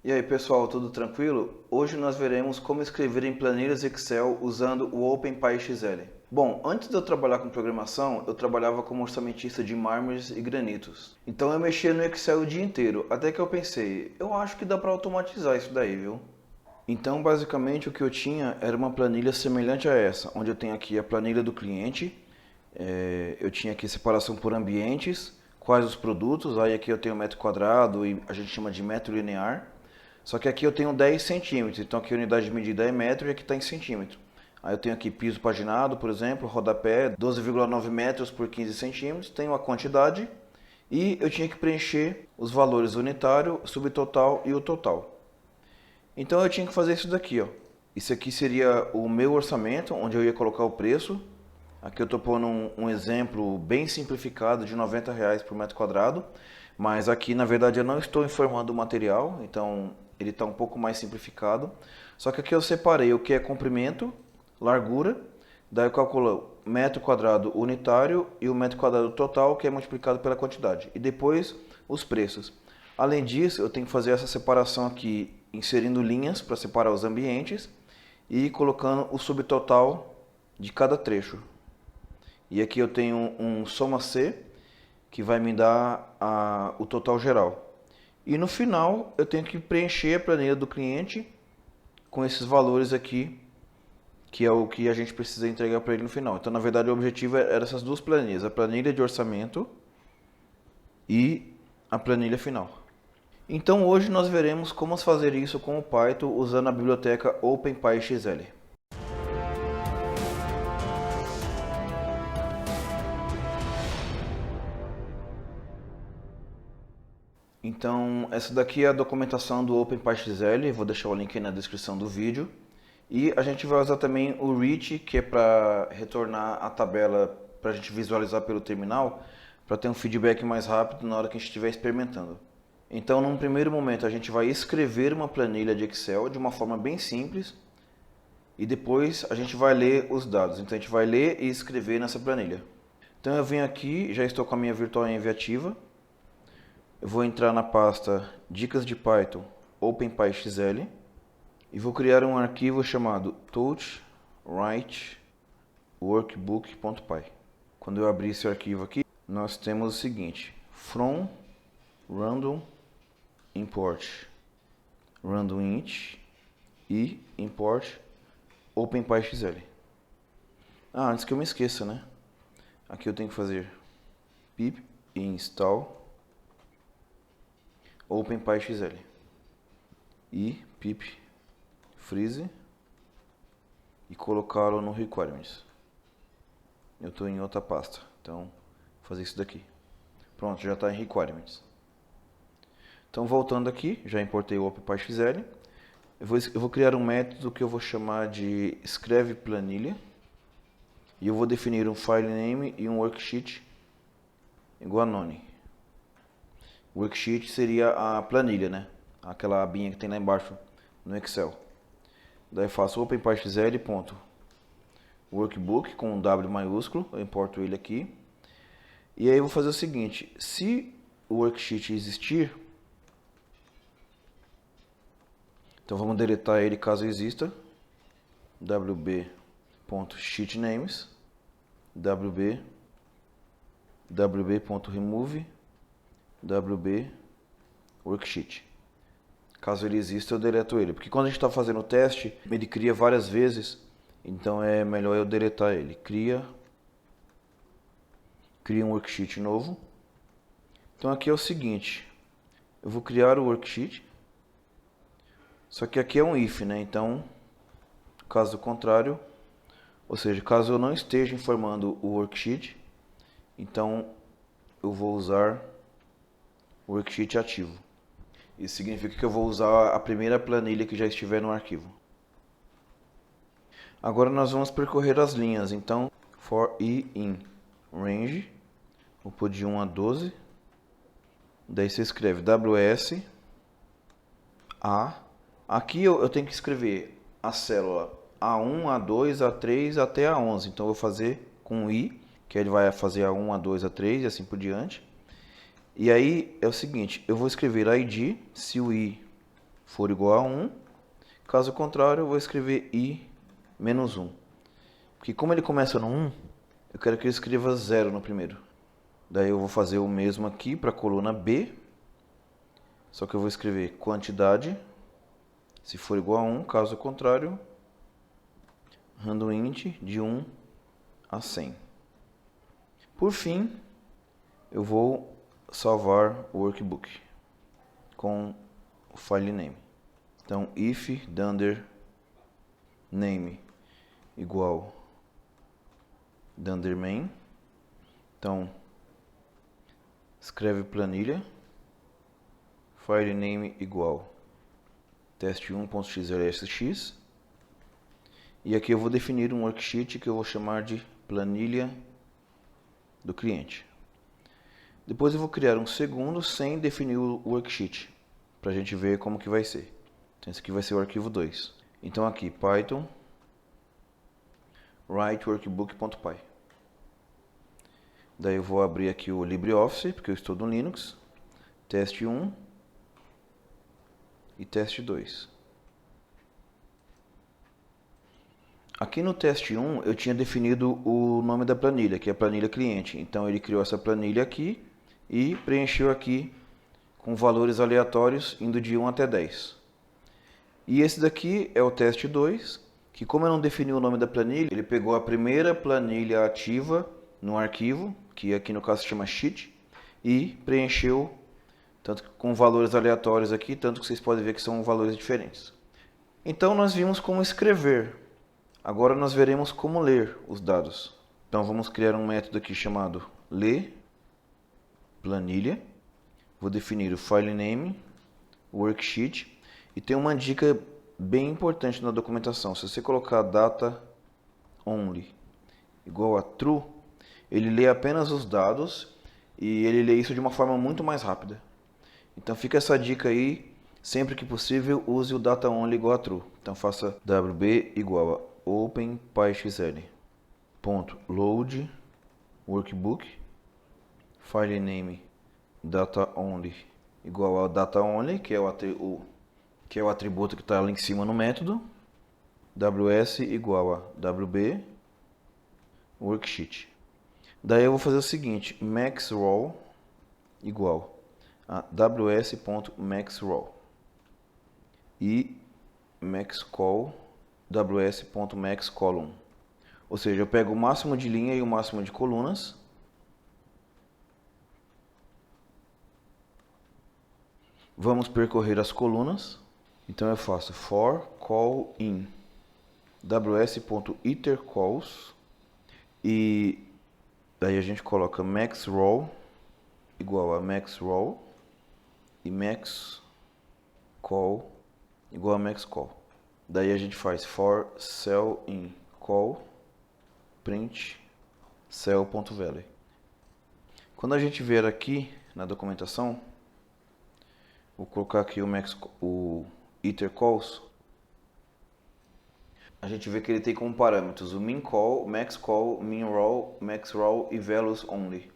E aí pessoal, tudo tranquilo? Hoje nós veremos como escrever em planilhas Excel usando o OpenPyXL. Bom, antes de eu trabalhar com programação, eu trabalhava como orçamentista de mármores e granitos. Então eu mexia no Excel o dia inteiro, até que eu pensei, eu acho que dá para automatizar isso daí, viu? Então basicamente o que eu tinha era uma planilha semelhante a essa, onde eu tenho aqui a planilha do cliente, eu tinha aqui separação por ambientes, quais os produtos, aí aqui eu tenho metro quadrado e a gente chama de metro linear. Só que aqui eu tenho 10 centímetros, então aqui a unidade de medida é metro e aqui está em centímetro. Aí eu tenho aqui piso paginado, por exemplo, rodapé, 12,9 metros por 15 centímetros, tenho a quantidade e eu tinha que preencher os valores unitário, subtotal e o total. Então eu tinha que fazer isso daqui, ó. Isso aqui seria o meu orçamento, onde eu ia colocar o preço. Aqui eu estou pondo um exemplo bem simplificado de R$ 90 por metro quadrado, mas aqui na verdade eu não estou informando o material, então ele está um pouco mais simplificado. Só que aqui eu separei o que é comprimento, largura, daí eu calculo metro quadrado unitário e o metro quadrado total, que é multiplicado pela quantidade. E depois os preços. Além disso, eu tenho que fazer essa separação aqui, inserindo linhas para separar os ambientes e colocando o subtotal de cada trecho. E aqui eu tenho um soma C, que vai me dar o total geral. E no final eu tenho que preencher a planilha do cliente com esses valores aqui, que é o que a gente precisa entregar para ele no final. Então, na verdade, o objetivo era essas duas planilhas, a planilha de orçamento e a planilha final. Então, hoje nós veremos como fazer isso com o Python usando a biblioteca OpenPyXL. Então, essa daqui é a documentação do OpenPyXL, vou deixar o link aí na descrição do vídeo. E a gente vai usar também o reach, que é para retornar a tabela para a gente visualizar pelo terminal, para ter um feedback mais rápido na hora que a gente estiver experimentando. Então, num primeiro momento, a gente vai escrever uma planilha de Excel de uma forma bem simples e depois a gente vai ler os dados. Então, a gente vai ler e escrever nessa planilha. Então, eu venho aqui, já estou com a minha virtual env ativa. Eu vou entrar na pasta Dicas de Python OpenPyXL e vou criar um arquivo chamado touchWriteWorkbook.py. Quando eu abrir esse arquivo aqui, nós temos o seguinte: from random import randomInt e import OpenPyXL. Antes que eu me esqueça, né? Aqui eu tenho que fazer pip install OpenPyXL e pip freeze e colocá-lo no requirements. Eu estou em outra pasta, então vou fazer isso daqui. Pronto, já está em requirements. Então voltando aqui, já importei o OpenPyXL. Eu vou criar um método que eu vou chamar de escreve planilha e eu vou definir um file name e um worksheet igual a none. Worksheet seria a planilha, né? Aquela abinha que tem lá embaixo no Excel. Daí faço openPyXL.workbook com um W maiúsculo, eu importo ele aqui. E aí eu vou fazer o seguinte: se o worksheet existir, então vamos deletar ele caso exista. wb.sheetnames wb.remove wb worksheet. Caso ele exista, eu deleto ele, porque quando a gente está fazendo o teste, ele cria várias vezes, então é melhor eu deletar ele. Cria um worksheet novo. Então aqui é o seguinte: eu vou criar o worksheet, só que aqui é um if, né? Então, caso contrário, ou seja, caso eu não esteja informando o worksheet, então eu vou usar o worksheet ativo. Isso significa que eu vou usar a primeira planilha que já estiver no arquivo. Agora nós vamos percorrer as linhas. Então, for i in range, vou pôr de 1 a 12. Daí você escreve ws a. Aqui eu tenho que escrever a célula A1, A2, A3 até A11. Então eu vou fazer com i, que ele vai fazer A1, A2, A3 e assim por diante. E aí é o seguinte: eu vou escrever id, se o i for igual a 1. Caso contrário, eu vou escrever i menos 1. Porque como ele começa no 1, eu quero que ele escreva 0 no primeiro. Daí eu vou fazer o mesmo aqui para a coluna B. Só que eu vou escrever quantidade, se for igual a 1. Caso contrário, random int de 1 a 100. Por fim, eu vou salvar o workbook com o file name. Então, if dunder name igual dunder main. Então, escreve planilha, file name igual teste1.xlsx. E aqui eu vou definir um worksheet que eu vou chamar de planilha do cliente. Depois eu vou criar um segundo sem definir o worksheet, para a gente ver como que vai ser. Então esse aqui vai ser o arquivo 2. Então aqui Python write workbook.py. Daí eu vou abrir aqui o LibreOffice, porque eu estou no Linux. Teste 1 e teste 2. Aqui no teste 1 eu tinha definido o nome da planilha, que é a planilha cliente. Então ele criou essa planilha aqui e preencheu aqui com valores aleatórios indo de 1 até 10. E esse daqui é o teste 2, que como eu não defini o nome da planilha, ele pegou a primeira planilha ativa no arquivo, que aqui no caso se chama sheet, e preencheu tanto com valores aleatórios aqui, tanto que vocês podem ver que são valores diferentes. Então nós vimos como escrever. Agora nós veremos como ler os dados. Então vamos criar um método aqui chamado ler planilha. Vou definir o file name, worksheet, e tem uma dica bem importante na documentação. Se você colocar data only igual a true, ele lê apenas os dados e ele lê isso de uma forma muito mais rápida. Então fica essa dica aí, sempre que possível use o data only igual a true. Então faça wb igual a open pyxl .load workbook, file name data only igual ao data only, que é o atributo que está lá em cima no método, ws igual a wb worksheet. Daí eu vou fazer o seguinte, maxrow igual a ws.maxrow e maxcol ws.maxcolumn. Ou seja, eu pego o máximo de linha e o máximo de colunas. Vamos percorrer as colunas. Então eu faço for call in ws.iterCalls e daí a gente coloca maxrow igual a maxrow e maxcall igual a maxcall. Daí a gente faz for cell in call print cell.value. Quando a gente vier aqui na documentação, vou colocar aqui o iterCalls, a gente vê que ele tem como parâmetros o minCall, maxcall, minrow, maxrow e values only.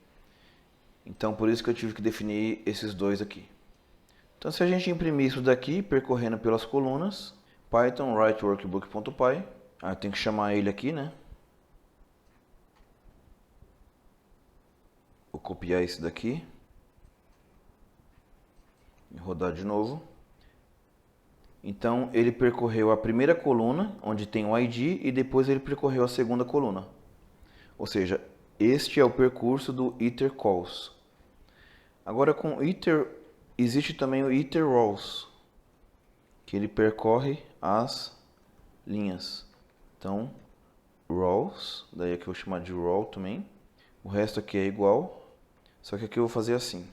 Então por isso que eu tive que definir esses dois aqui. Então se a gente imprimir isso daqui, percorrendo pelas colunas, Python write workbook.py, eu tenho que chamar ele aqui, né? Vou copiar esse daqui e rodar de novo. Então ele percorreu a primeira coluna, onde tem o ID, e depois ele percorreu a segunda coluna. Ou seja, este é o percurso do iterCalls. Agora com iter, existe também o iterRows, que ele percorre as linhas. Então, rows, daí aqui eu vou chamar de row também. O resto aqui é igual, só que aqui eu vou fazer assim.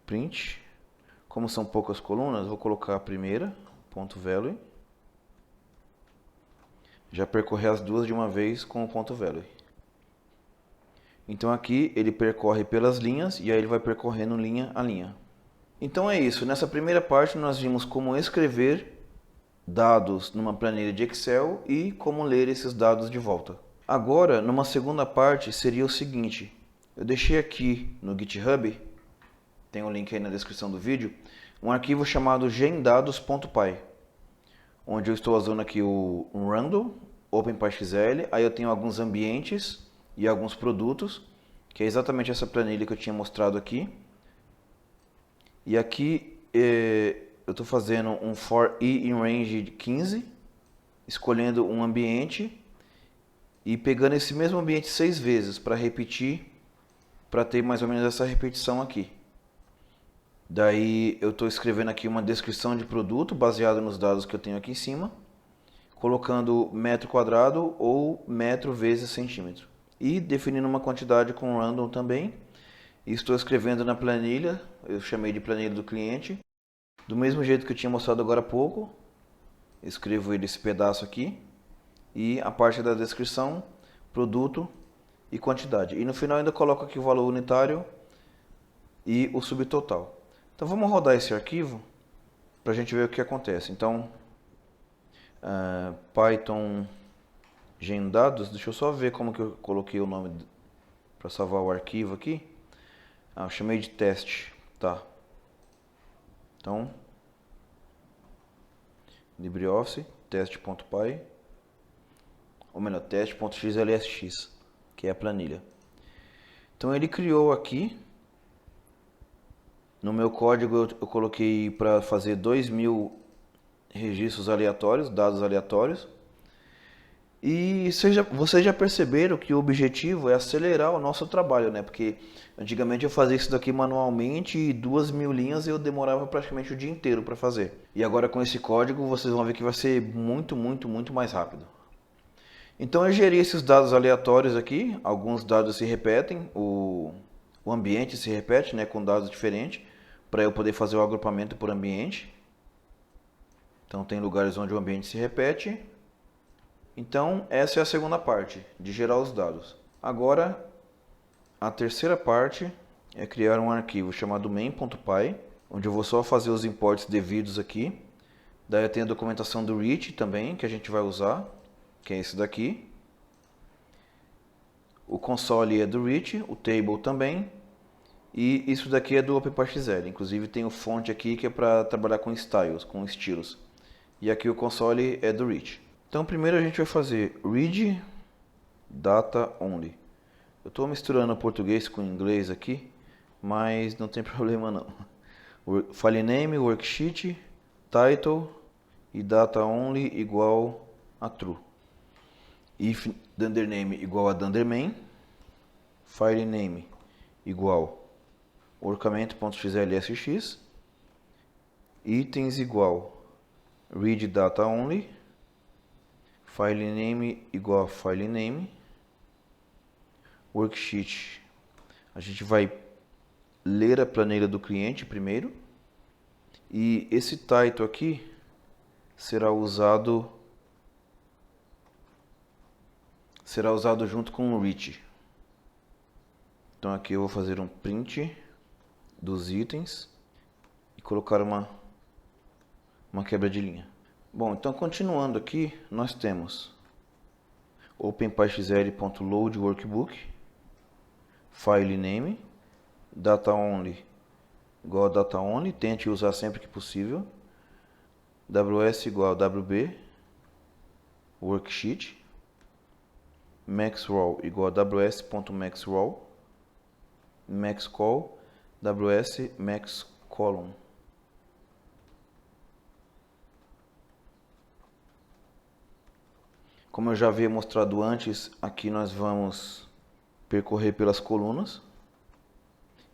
Print, como são poucas colunas, vou colocar a primeira, .value. Já percorrer as duas de uma vez com o .value. Então aqui ele percorre pelas linhas e aí ele vai percorrendo linha a linha. Então é isso, nessa primeira parte nós vimos como escrever dados numa planilha de Excel e como ler esses dados de volta. Agora, numa segunda parte, seria o seguinte, eu deixei aqui no GitHub, tem um link aí na descrição do vídeo, um arquivo chamado gendados.py, onde eu estou usando aqui o random, OpenPyXL, aí eu tenho alguns ambientes e alguns produtos, que é exatamente essa planilha que eu tinha mostrado aqui. E aqui eu estou fazendo um for i em range de 15, escolhendo um ambiente e pegando esse mesmo ambiente 6 vezes para repetir, para ter mais ou menos essa repetição aqui. Daí eu estou escrevendo aqui uma descrição de produto baseada nos dados que eu tenho aqui em cima, colocando metro quadrado ou metro vezes centímetro. E definindo uma quantidade com random também. E estou escrevendo na planilha, eu chamei de planilha do cliente, do mesmo jeito que eu tinha mostrado agora há pouco. Escrevo esse pedaço aqui e a parte da descrição, produto e quantidade. E no final ainda coloco aqui o valor unitário e o subtotal. Então vamos rodar esse arquivo para a gente ver o que acontece. Então, Python gendados, deixa eu só ver como que eu coloquei o nome para salvar o arquivo aqui. Eu chamei de teste, tá? Então, LibreOffice, teste.py, ou melhor, teste.xlsx, que é a planilha. Então ele criou aqui. No meu código eu coloquei para fazer 2000 registros aleatórios, dados aleatórios. E vocês já perceberam que o objetivo é acelerar o nosso trabalho, né? Porque antigamente eu fazia isso daqui manualmente e 2000 linhas eu demorava praticamente o dia inteiro para fazer. E agora com esse código vocês vão ver que vai ser muito mais rápido. Então eu gerei esses dados aleatórios aqui, alguns dados se repetem, o ambiente se repete, né, com dados diferentes, para eu poder fazer o agrupamento por ambiente. Então tem lugares onde o ambiente se repete. Então essa é a segunda parte, de gerar os dados. Agora a terceira parte é criar um arquivo chamado main.py, onde eu vou só fazer os imports devidos aqui. Daí eu tenho a documentação do reach também, que a gente vai usar, que é esse daqui. O console é do reach, o table também. E isso daqui é do OpenPyXL. Inclusive tem o fonte aqui que é para trabalhar com styles, com estilos. E aqui o console é do reach. Então primeiro a gente vai fazer read data only. Eu estou misturando português com inglês aqui, mas não tem problema não. File name, worksheet, title e data only igual a true. If DunderName igual a DunderMain, file name igual orçamento.xlsx, itens igual read data only, file name igual a file name, worksheet. A gente vai ler a planilha do cliente primeiro e esse title aqui será usado junto com o reach. Então aqui eu vou fazer um print dos itens e colocar uma quebra de linha. Bom, então continuando aqui, nós temos openpyxl.load workbook, file name, data only igual a data only, tente usar sempre que possível, ws igual a wb, worksheet, maxrow igual a ws.maxrow, maxcall, ws maxcolumn. Como eu já havia mostrado antes, aqui nós vamos percorrer pelas colunas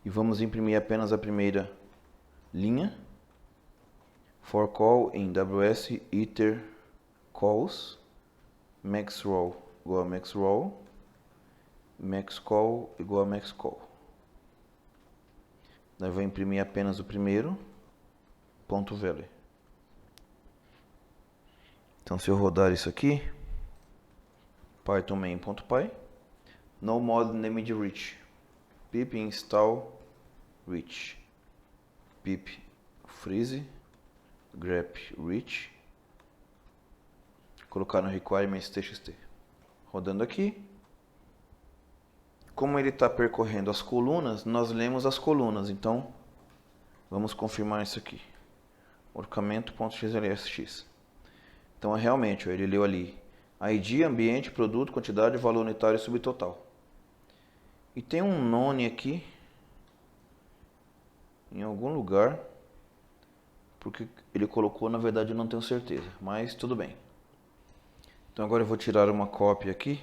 e vamos imprimir apenas a primeira linha. For call em ws iter calls, maxrow igual a maxrow, maxcall igual a maxcall. Nós vamos imprimir apenas o primeiro ponto value. Então se eu rodar isso aqui, python main.py, no mod name de reach, pip install reach, pip freeze grep reach, colocar no requirements.txt. Rodando aqui, como ele está percorrendo as colunas, nós lemos as colunas, então vamos confirmar isso aqui. orçamento.xlsx. Então, realmente, ele leu ali ID, ambiente, produto, quantidade, valor unitário e subtotal. E tem um none aqui, em algum lugar, porque ele colocou, na verdade eu não tenho certeza, mas tudo bem. Então agora eu vou tirar uma cópia aqui.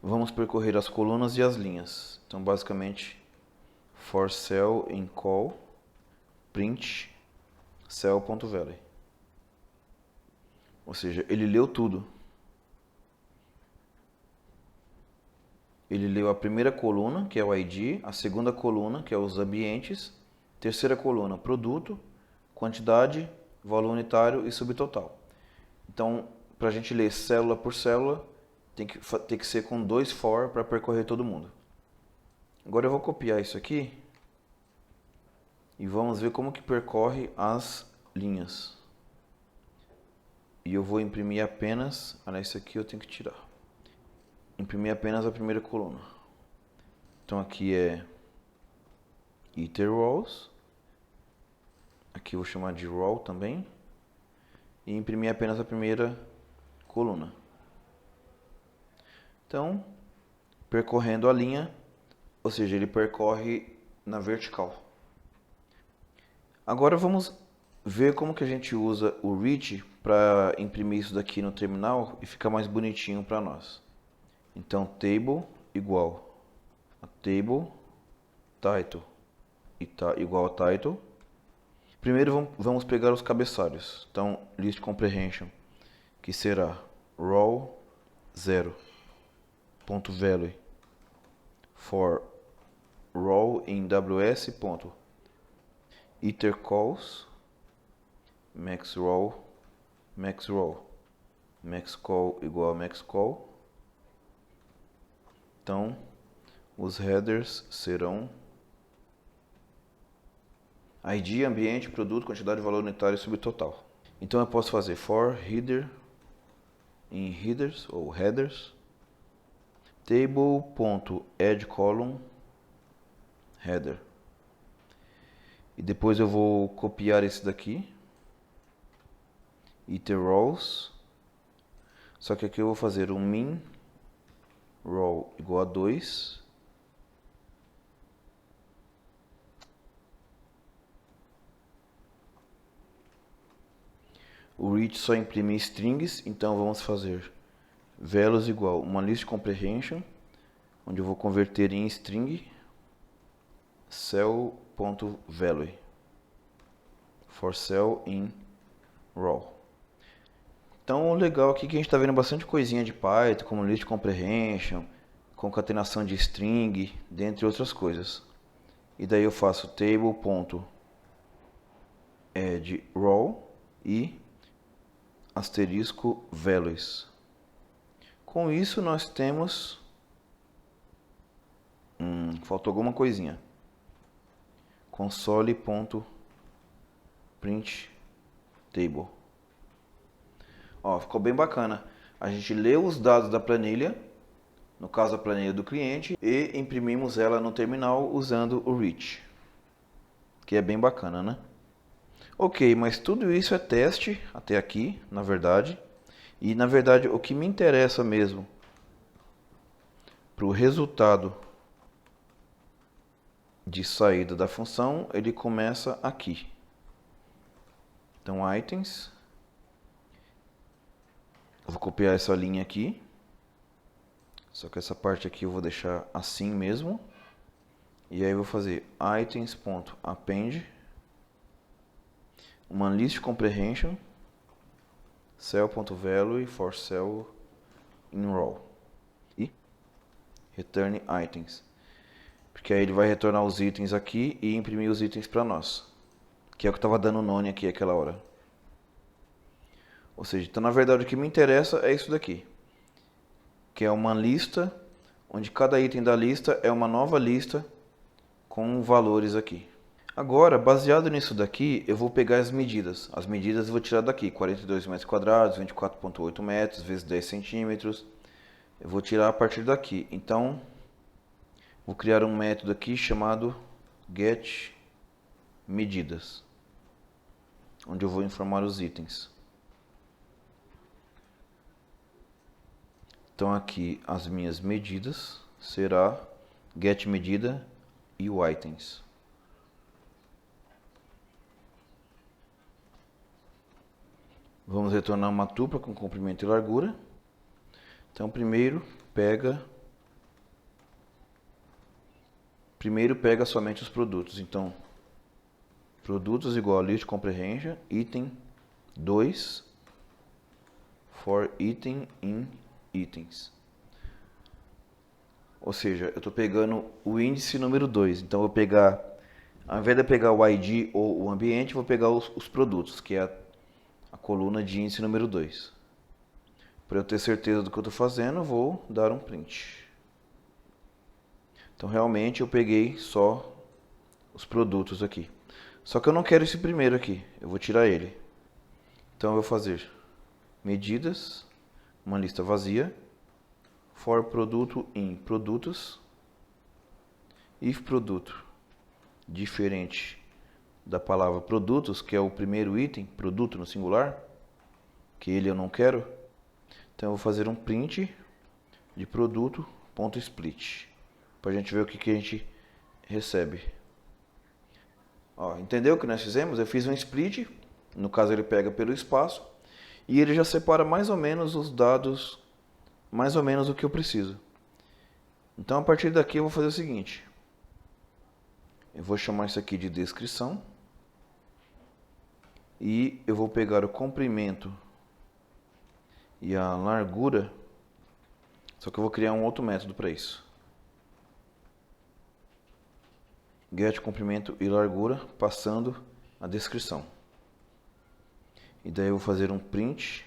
Vamos percorrer as colunas e as linhas. Então basicamente, for cell in call, print cell.value. Ou seja, ele leu tudo. Ele leu a primeira coluna, que é o ID, a segunda coluna, que é os ambientes, terceira coluna, produto, quantidade, valor unitário e subtotal. Então, para a gente ler célula por célula, tem que ser com 2 for para percorrer todo mundo. Agora eu vou copiar isso aqui e vamos ver como que percorre as linhas. E eu vou imprimir apenas, olha, isso aqui eu tenho que tirar. Imprimir apenas a primeira coluna. Então aqui é iter rows. Aqui eu vou chamar de row também. E imprimir apenas a primeira coluna. Então, percorrendo a linha, ou seja, ele percorre na vertical. Agora vamos ver como que a gente usa o reach para imprimir isso daqui no terminal e ficar mais bonitinho para nós. Então, table igual a table title igual a title. Primeiro vamos pegar os cabeçalhos. Então, list comprehension, que será row 0.value for row in ws. Iter calls max row max call igual a max call. Então, os headers serão ID, ambiente, produto, quantidade, valor unitário e subtotal. Então eu posso fazer for header em headers ou headers table.addColumn header. E depois eu vou copiar esse daqui, iter rows, só que aqui eu vou fazer um min row igual a 2. O reach só imprime strings, então vamos fazer values igual uma list comprehension, onde eu vou converter em string cell.value for cell in row. Então, o legal aqui é que a gente está vendo bastante coisinha de Python, como list comprehension, concatenação de string, dentre outras coisas. E daí eu faço table.addRow e asterisco values. Com isso nós temos... faltou alguma coisinha. console.printtable. Ó, ficou bem bacana. A gente leu os dados da planilha, no caso a planilha do cliente, e imprimimos ela no terminal usando o reach, que é bem bacana, né? Ok, mas tudo isso é teste até aqui, na verdade. E na verdade o que me interessa mesmo para o resultado de saída da função, ele começa aqui. Então items, eu vou copiar essa linha aqui, só que essa parte aqui eu vou deixar assim mesmo. E aí eu vou fazer items.append uma list comprehension cell.value for cell in row e return items, porque aí ele vai retornar os itens aqui e imprimir os itens para nós, que é o que estava dando none aqui aquela hora. Ou seja, então na verdade o que me interessa é isso daqui, que é uma lista onde cada item da lista é uma nova lista com valores aqui. Agora, baseado nisso daqui, eu vou pegar as medidas. As medidas eu vou tirar daqui, 42 metros quadrados, 24,8 metros, vezes 10 centímetros. Eu vou tirar a partir daqui. Então, vou criar um método aqui chamado medidas, onde eu vou informar os itens. Então aqui as minhas medidas será get medida e o items. Vamos retornar uma tupla com comprimento e largura. Então primeiro pega somente os produtos. Então produtos igual a list comprehension item 2 for item in itens. Ou seja, eu estou pegando o índice número 2. Então eu vou pegar, ao invés de eu pegar o ID ou o ambiente, eu vou pegar os produtos, que é a coluna de índice número 2. Para eu ter certeza do que eu estou fazendo, eu vou dar um print. Então realmente eu peguei só os produtos aqui. Só que eu não quero esse primeiro aqui, eu vou tirar ele. Então eu vou fazer medidas, uma lista vazia, for produto in produtos, if produto diferente da palavra produtos, que é o primeiro item, produto no singular, que ele eu não quero. Então eu vou fazer um print de produto.split, para a gente ver o que a gente recebe. Ó, entendeu o que nós fizemos? Eu fiz um split, no caso ele pega pelo espaço, e ele já separa mais ou menos os dados, mais ou menos o que eu preciso. Então a partir daqui eu vou fazer o seguinte. Eu vou chamar isso aqui de descrição. E eu vou pegar o comprimento e a largura, só que eu vou criar um outro método para isso. Get comprimento e largura passando a descrição. E daí eu vou fazer um print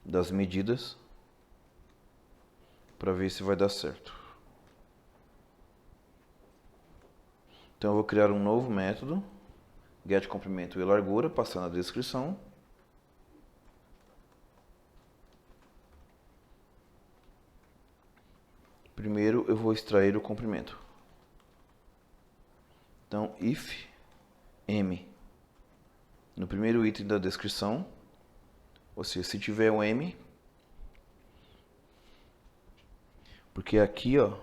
das medidas para ver se vai dar certo. Então eu vou criar um novo método, get comprimento e largura passando a descrição. Primeiro eu vou extrair o comprimento. Então if m no primeiro item da descrição, ou seja, se tiver um m, porque aqui ó,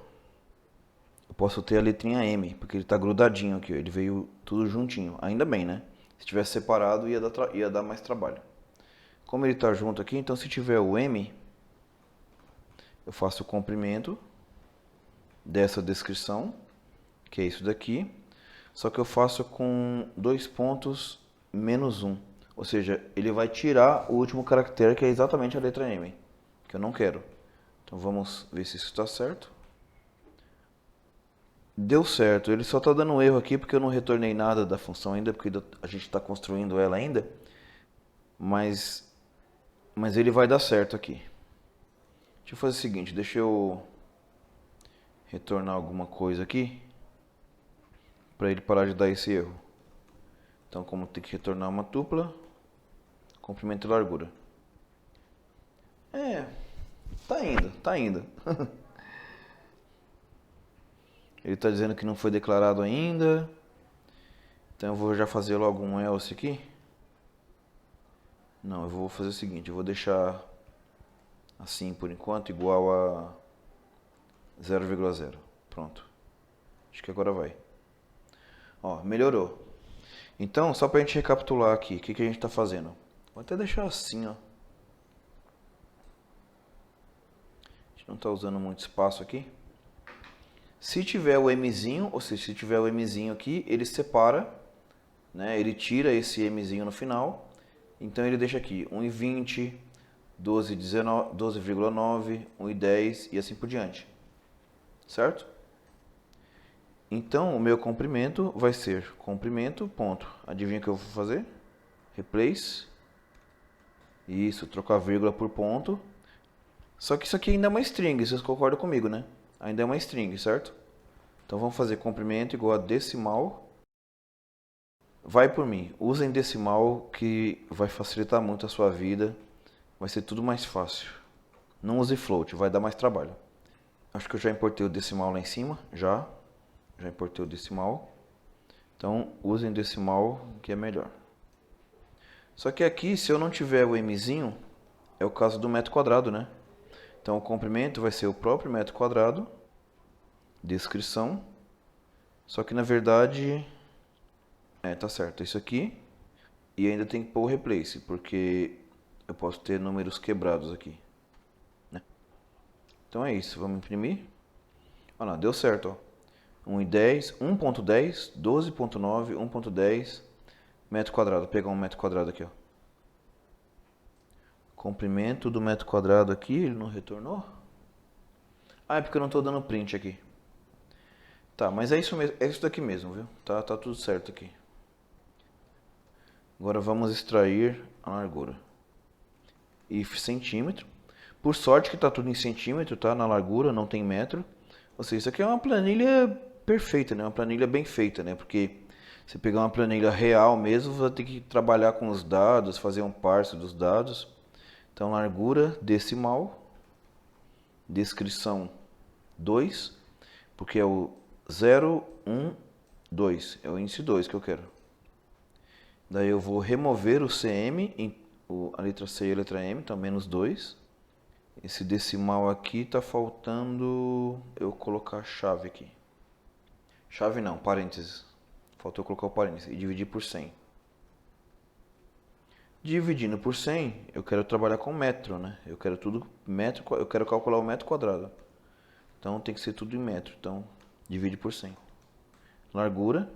eu posso ter a letrinha M, porque ele está grudadinho aqui, ó, ele veio tudo juntinho. Ainda bem, né? Se tivesse separado ia dar mais trabalho. Como ele está junto aqui, então se tiver o M, eu faço o comprimento dessa descrição, que é isso daqui, só que eu faço com 2 pontos menos 1. Ou seja, ele vai tirar o último caractere, que é exatamente a letra M, que eu não quero. Então vamos ver se isso está certo. Deu certo, ele só está dando um erro aqui porque eu não retornei nada da função ainda, porque a gente está construindo ela ainda, mas ele vai dar certo aqui. Deixa eu fazer o seguinte, deixa eu retornar alguma coisa aqui, para ele parar de dar esse erro. Então como tem que retornar uma tupla, comprimento e largura. Tá indo. Ele está dizendo que não foi declarado ainda. Então eu vou já fazer logo um else aqui. Não, eu vou fazer o seguinte. Eu vou deixar assim por enquanto, igual a 0,0. Pronto. Acho que agora vai. Ó, melhorou. Então, só para a gente recapitular aqui, o que a gente está fazendo? Vou até deixar assim, ó. A gente não está usando muito espaço aqui. Se tiver o Mzinho, ou seja, se tiver o Mzinho aqui, ele separa, né? Ele tira esse Mzinho no final. Então ele deixa aqui 1,20, 12,9, 1,10 e assim por diante. Certo? Então o meu comprimento vai ser comprimento, ponto. Adivinha o que eu vou fazer? Replace. Isso, trocar vírgula por ponto. Só que isso aqui ainda é uma string, vocês concordam comigo, né? Ainda é uma string, certo? Então vamos fazer comprimento igual a decimal. Vai por mim, usem decimal que vai facilitar muito a sua vida. Vai ser tudo mais fácil. Não use float, vai dar mais trabalho. Acho que eu já importei o decimal lá em cima, já importei o decimal. Então usem decimal que é melhor. Só que aqui, se eu não tiver o mzinho, é o caso do metro quadrado, né? Então o comprimento vai ser o próprio metro quadrado, descrição. Só que na verdade, tá certo, isso aqui. E ainda tem que pôr o replace, porque eu posso ter números quebrados aqui, né? Então é isso, vamos imprimir. Olha lá, deu certo, ó. 1,10, 1.10, 12.9, 1.10 metro quadrado. Vou pegar um metro quadrado aqui, ó. Comprimento do metro quadrado aqui, ele não retornou? Ah, é porque eu não estou dando print aqui. Tá, mas é isso mesmo, é isso daqui mesmo, viu? Tá tudo certo aqui. Agora vamos extrair a largura. If centímetro. Por sorte que está tudo em centímetro, tá? Na largura, não tem metro. Ou seja, isso aqui é uma planilha perfeita, né? Uma planilha bem feita, né? Porque se pegar uma planilha real mesmo, você vai ter que trabalhar com os dados, fazer um parse dos dados. Então, largura decimal, descrição 2, porque é o 0, 1, 2. É o índice 2 que eu quero. Daí eu vou remover o CM, a letra C e a letra M, então menos 2. Esse decimal aqui está faltando eu colocar chave aqui. Chave não, parênteses. Faltou eu colocar o parênteses e dividir por 100. Dividindo por 100, eu quero trabalhar com metro, né? Eu quero tudo metro, eu quero calcular o metro quadrado. Então tem que ser tudo em metro. Então divide por 100. Largura.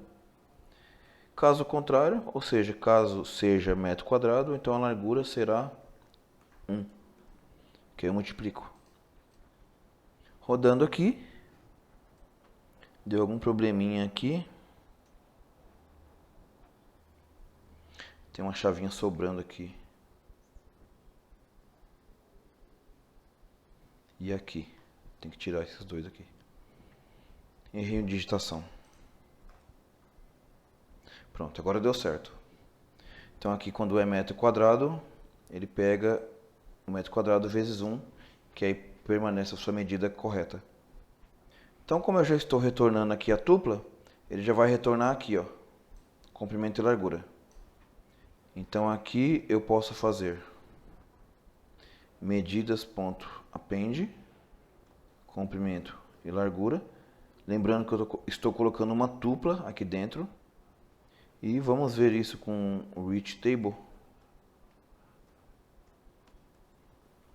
Caso contrário, ou seja, caso seja metro quadrado, então a largura será 1, que eu multiplico. Rodando aqui, deu algum probleminha aqui. Tem uma chavinha sobrando aqui. E aqui. Tem que tirar esses dois aqui. Errei em digitação. Pronto, agora deu certo. Então aqui quando é metro quadrado, ele pega o metro quadrado vezes 1, que aí permanece a sua medida correta. Então como eu já estou retornando aqui a tupla, ele já vai retornar aqui, ó, comprimento e largura. Então aqui eu posso fazer medidas.append, comprimento e largura. Lembrando que eu estou colocando uma tupla aqui dentro. E vamos ver isso com o reach table.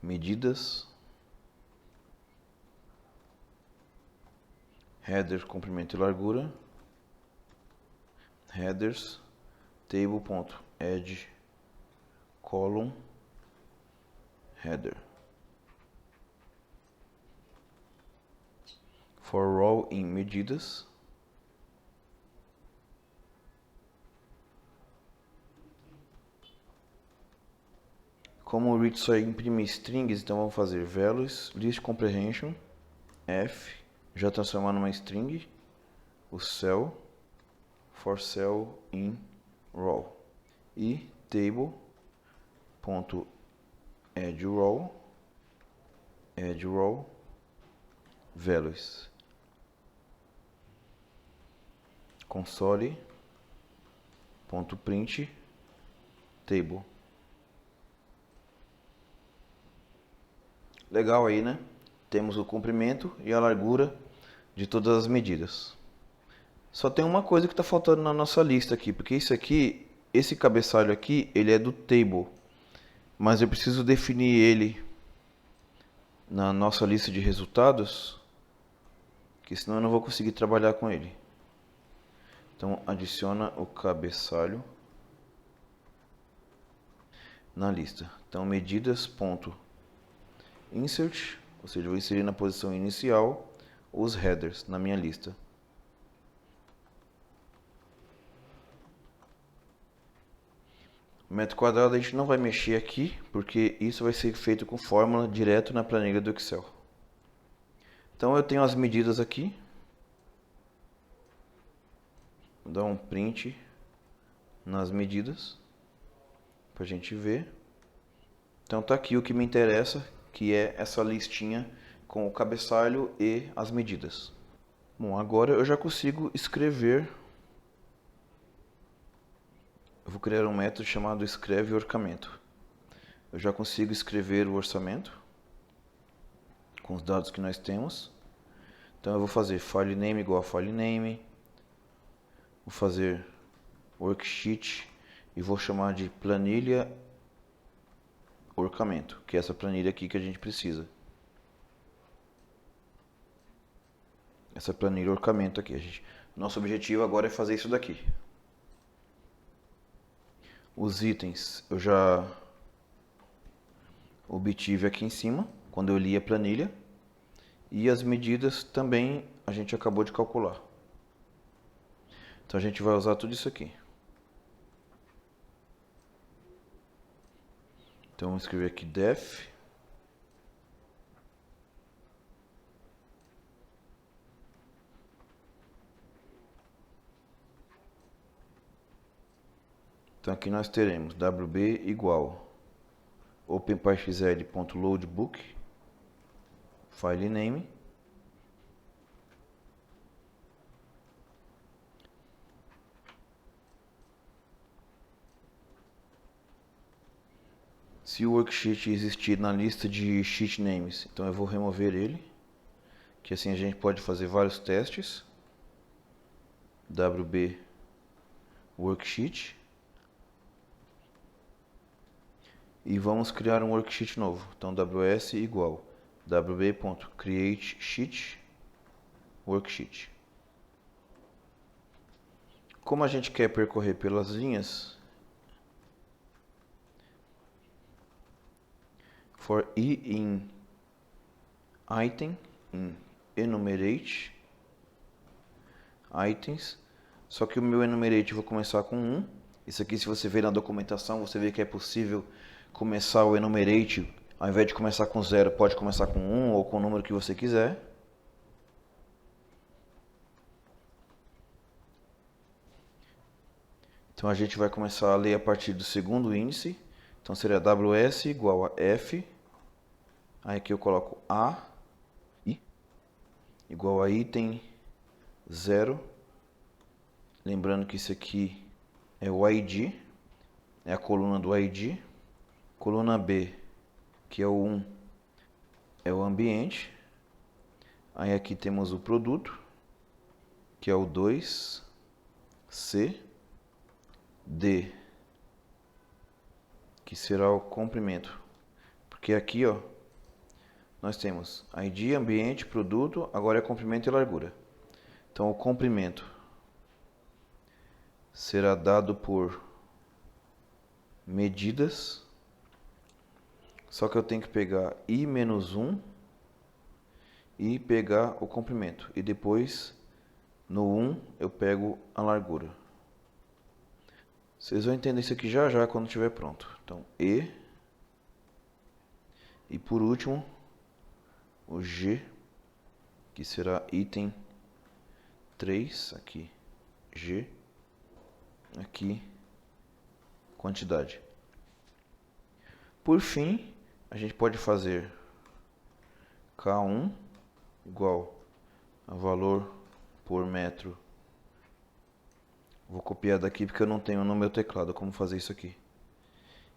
Medidas. Header, comprimento e largura. Headers. Table.add column header. For row em medidas. Como o reach só imprime strings, então vamos fazer values list comprehension f, já transformar numa string o cell for cell in row e table.add row values console.print table. Legal aí, né? Temos o comprimento e a largura de todas as medidas. Só tem uma coisa que está faltando na nossa lista aqui, porque isso aqui, esse cabeçalho aqui, ele é do table, mas eu preciso definir ele na nossa lista de resultados, que senão eu não vou conseguir trabalhar com ele. Então adiciona o cabeçalho na lista. Então medidas.insert, ou seja, eu vou inserir na posição inicial os headers na minha lista. Metro quadrado a gente não vai mexer aqui, porque isso vai ser feito com fórmula direto na planilha do Excel. Então eu tenho as medidas aqui. Vou dar um print nas medidas para a gente ver. Então tá aqui o que me interessa, que é essa listinha com o cabeçalho e as medidas. Bom, agora eu já consigo escrever eu vou criar um método chamado escreve orçamento. Eu já consigo escrever o orçamento com os dados que nós temos. Então eu vou fazer file name igual a file name, vou fazer worksheet e vou chamar de planilha orçamento, que é essa planilha aqui que a gente precisa. Essa planilha orçamento aqui. Nosso objetivo agora é fazer isso daqui. Os itens eu já obtive aqui em cima, quando eu li a planilha. E as medidas também a gente acabou de calcular. Então a gente vai usar tudo isso aqui. Então vamos escrever aqui def. Então aqui nós teremos wb igual openpyxl.loadbook file name se o worksheet existir na lista de sheet names, então eu vou remover ele, que assim a gente pode fazer vários testes. wb worksheet e vamos criar um worksheet novo. Então ws igual wb.createSheet worksheet. Como a gente quer percorrer pelas linhas, for i in item in enumerate items, só que o meu enumerate eu vou começar com 1. Isso aqui, se você ver na documentação, você vê que é possível começar o enumerate, ao invés de começar com 0, pode começar com 1 ou com o número que você quiser. Então a gente vai começar a ler a partir do segundo índice. Então seria ws igual a f. Aí aqui eu coloco a i igual a item 0. Lembrando que isso aqui é o ID, é a coluna do ID. Coluna B, que é o 1, é o ambiente. Aí aqui temos o produto, que é o 2, C, D, que será o comprimento. Porque aqui, ó, nós temos ID, ambiente, produto, agora é comprimento e largura. Então o comprimento será dado por medidas, só que eu tenho que pegar i-1 e pegar o comprimento. E depois, no 1, eu pego a largura. Vocês vão entender isso aqui já já quando estiver pronto. Então, e por último, o G, que será item 3, aqui, G, aqui, quantidade. Por fim, a gente pode fazer K1 igual a valor por metro. Vou copiar daqui porque eu não tenho no meu teclado como fazer isso aqui.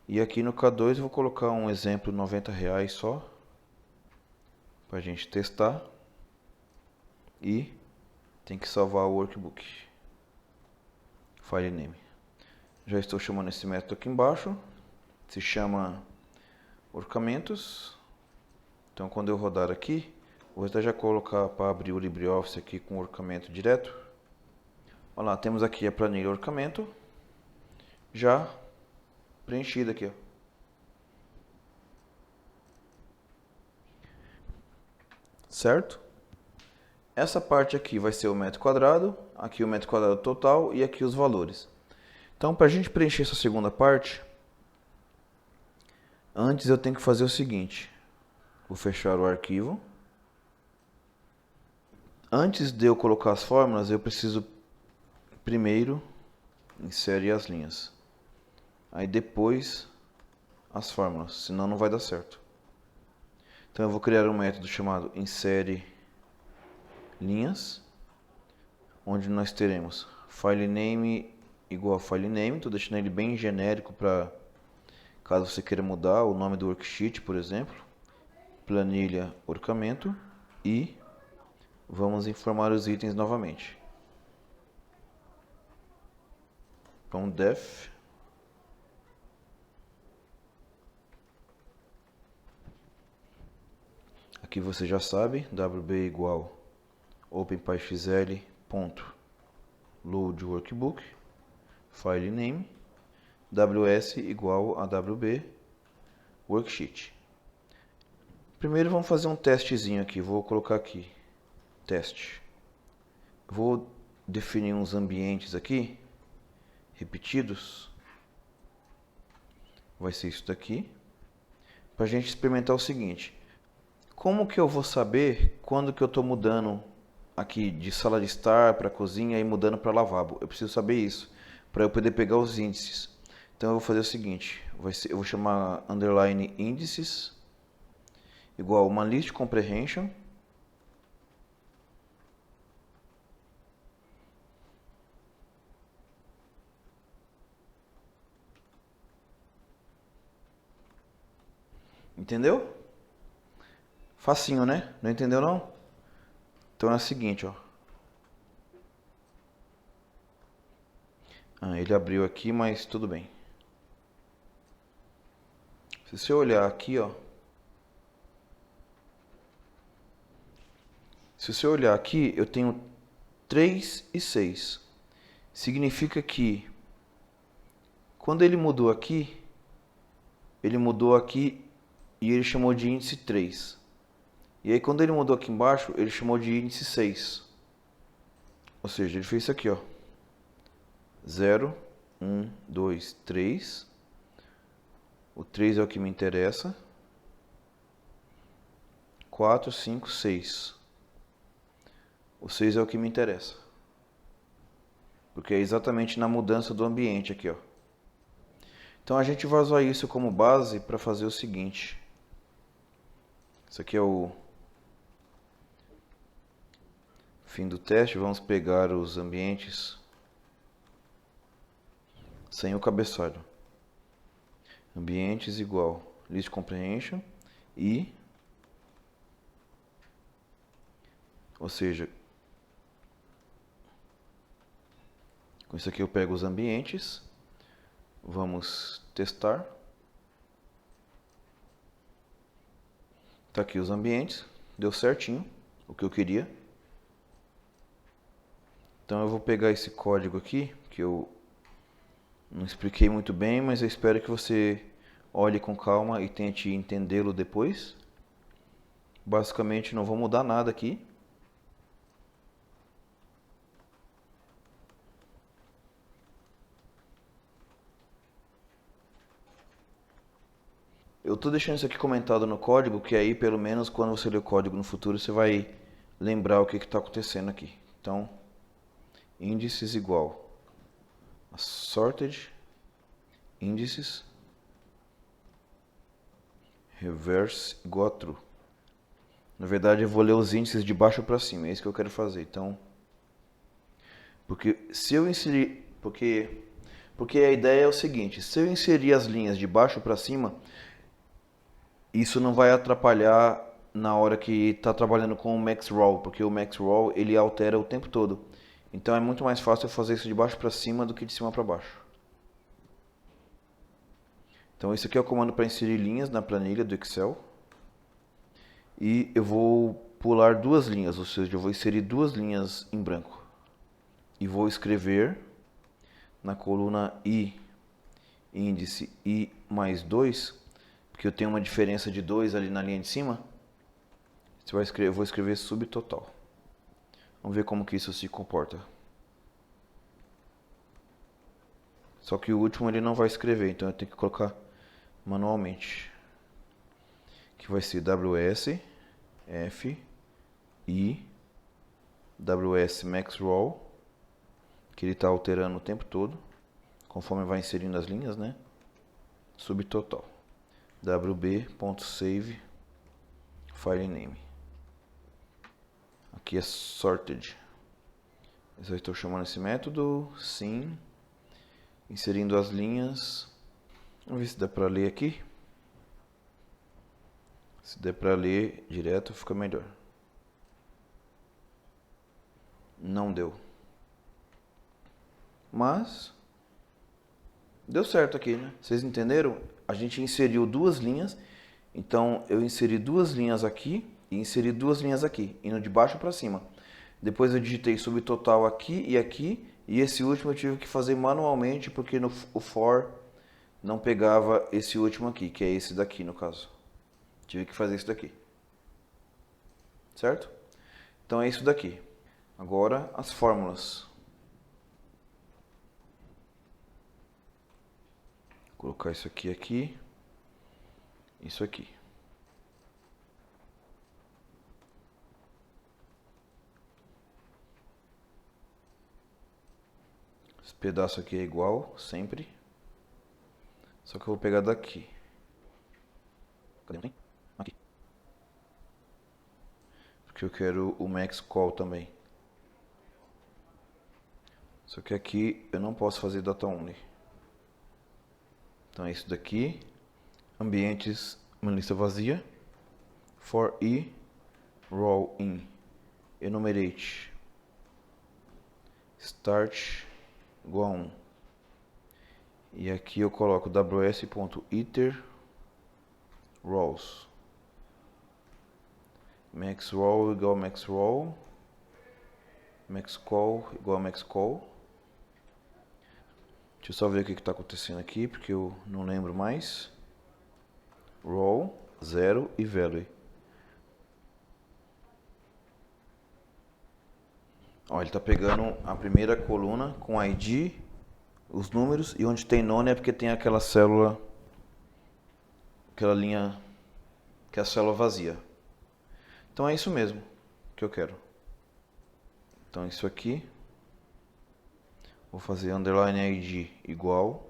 E aqui no K2 eu vou colocar um exemplo R$90 só, para a gente testar. E tem que salvar o workbook. File name. Já estou chamando esse método aqui embaixo. Se chama orçamentos. Então quando eu rodar aqui, vou até já colocar para abrir o LibreOffice aqui com o orçamento direto. Olha lá, temos aqui a planilha orçamento já preenchida aqui, ó. Certo? Essa parte aqui vai ser o metro quadrado, aqui o metro quadrado total e aqui os valores. Então, para a gente preencher essa segunda parte, antes eu tenho que fazer o seguinte. Vou fechar o arquivo. Antes de eu colocar as fórmulas, eu preciso primeiro inserir as linhas. Aí depois as fórmulas, senão não vai dar certo. Então eu vou criar um método chamado insere linhas, onde nós teremos file name igual a file name, estou deixando ele bem genérico para caso você queira mudar o nome do worksheet, por exemplo. Planilha orçamento e vamos informar os itens novamente. Então def aqui você já sabe, wb igual openpyxl.loadWorkbook, file name, ws igual a wb worksheet. Primeiro vamos fazer um testezinho aqui, vou colocar aqui, teste. Vou definir uns ambientes aqui, repetidos, vai ser isso daqui, para a gente experimentar o seguinte. Como que eu vou saber quando que eu estou mudando aqui de sala de estar para cozinha e mudando para lavabo? Eu preciso saber isso para eu poder pegar os índices. Então eu vou fazer o seguinte, eu vou chamar underline índices igual uma list comprehension entendeu? Facinho, né? Não entendeu não? Então é o seguinte, ó. Ele abriu aqui, mas tudo bem. Se você olhar aqui, ó. Se você olhar aqui, eu tenho 3 e 6. Significa que quando ele mudou aqui e ele chamou de índice 3. E aí quando ele mudou aqui embaixo, ele chamou de índice 6. Ou seja, ele fez isso aqui, ó. 0, 1, 2, 3. O 3 é o que me interessa. 4, 5, 6. O 6 é o que me interessa. Porque é exatamente na mudança do ambiente aqui, ó. Então a gente vai usar isso como base para fazer o seguinte. Isso aqui é o fim do teste. Vamos pegar os ambientes sem o cabeçalho. Ambientes igual list comprehension e, ou seja, com isso aqui eu pego os ambientes, vamos testar. Tá aqui os ambientes, deu certinho o que eu queria. Então eu vou pegar esse código aqui, que eu não expliquei muito bem, mas eu espero que você olhe com calma e tente entendê-lo depois. Basicamente não vou mudar nada aqui. Eu estou deixando isso aqui comentado no código, que aí pelo menos quando você ler o código no futuro você vai lembrar o que está acontecendo aqui. Então, índices igual a sorted índices reverse igual a true. Na verdade eu vou ler os índices de baixo para cima, é isso que eu quero fazer. Então, porque se eu inserir, porque a ideia é o seguinte, se eu inserir as linhas de baixo para cima, isso não vai atrapalhar na hora que está trabalhando com o max raw, porque o max raw ele altera o tempo todo. Então é muito mais fácil eu fazer isso de baixo para cima do que de cima para baixo. Então esse aqui é o comando para inserir linhas na planilha do Excel. E eu vou pular duas linhas, ou seja, eu vou inserir duas linhas em branco. E vou escrever na coluna I, índice I mais 2, porque eu tenho uma diferença de 2 ali na linha de cima. Eu vou escrever subtotal. Vamos ver como que isso se comporta. Só que o último ele não vai escrever, então eu tenho que colocar manualmente. Que vai ser ws f i ws max raw, que ele está alterando o tempo todo, conforme vai inserindo as linhas, né? Subtotal. wb.save file name. Aqui é sorted. Eu estou chamando esse método sim inserindo as linhas. Vamos ver se dá para ler aqui. Se der para ler direto, fica melhor. Não deu. Mas deu certo aqui, né? Vocês entenderam? A gente inseriu duas linhas. Então eu inseri duas linhas aqui e inseri duas linhas aqui, indo de baixo para cima. Depois eu digitei subtotal aqui, e esse último eu tive que fazer manualmente porque o for não pegava esse último aqui, que é esse daqui no caso. Tive que fazer isso daqui. Certo? Então é isso daqui. Agora as fórmulas. Vou colocar isso aqui, isso aqui. Esse pedaço aqui é igual, sempre. Só que eu vou pegar daqui. Cadê? Aqui. Porque eu quero o max call também. Só que aqui eu não posso fazer data only. Então é isso daqui. Ambientes, uma lista vazia. For i row in. Enumerate. Start igual a 1. E aqui eu coloco ws.iter rows. Max row igual a max row. Max call igual a max call. Deixa eu só ver o que está acontecendo aqui, porque eu não lembro mais. Row, 0 e value. Ó, ele está pegando a primeira coluna com ID, os números, e onde tem none é porque tem aquela célula, aquela linha, que é a célula vazia. Então é isso mesmo que eu quero. Então isso aqui, vou fazer underline ID igual,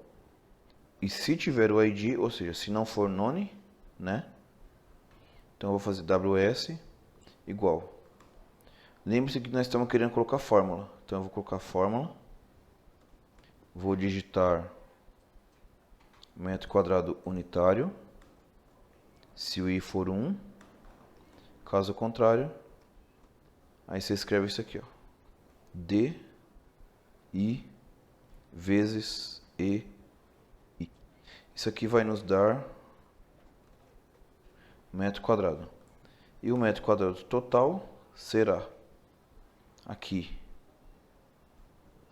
e se tiver o ID, ou seja, se não for none, né? Então eu vou fazer ws igual. Lembre-se que nós estamos querendo colocar fórmula. Então eu vou colocar fórmula. Vou digitar metro quadrado unitário. Se o i for 1. Caso contrário, aí você escreve isso aqui, ó. D, I, vezes E, I. Isso aqui vai nos dar metro quadrado. E o metro quadrado total será aqui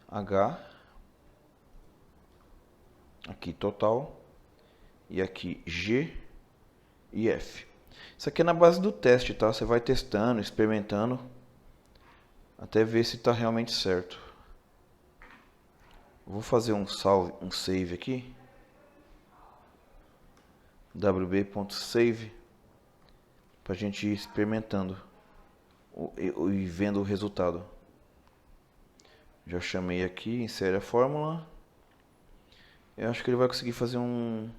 H, aqui total, e aqui G e F. Isso aqui é na base do teste, tá? Você vai testando, experimentando, até ver se está realmente certo. Vou fazer um save aqui. wb.save para a gente ir experimentando e vendo o resultado. Já chamei aqui, insere a fórmula. Eu acho que ele vai conseguir fazer um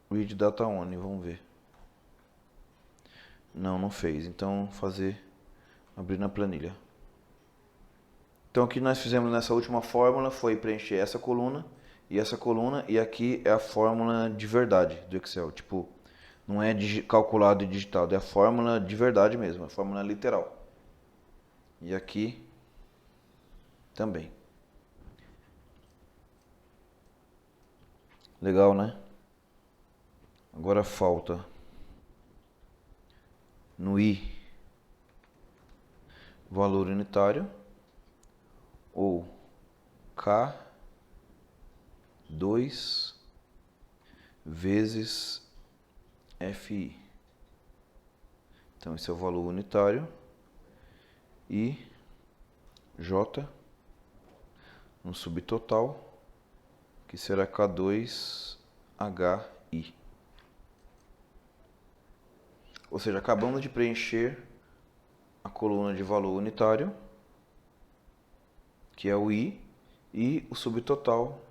read data only, vamos ver. Não fez, então fazer abrir na planilha. Então o que nós fizemos nessa última fórmula foi preencher essa coluna, e aqui é a fórmula de verdade do Excel, tipo, não é calculado e digitado, é a fórmula de verdade mesmo, a fórmula literal. E aqui também. Legal, né? Agora falta no i valor unitário ou K2 vezes FI. Então esse é o valor unitário e J no subtotal, que será K2HI. Ou seja, acabamos de preencher a coluna de valor unitário, que é o I, e o subtotal,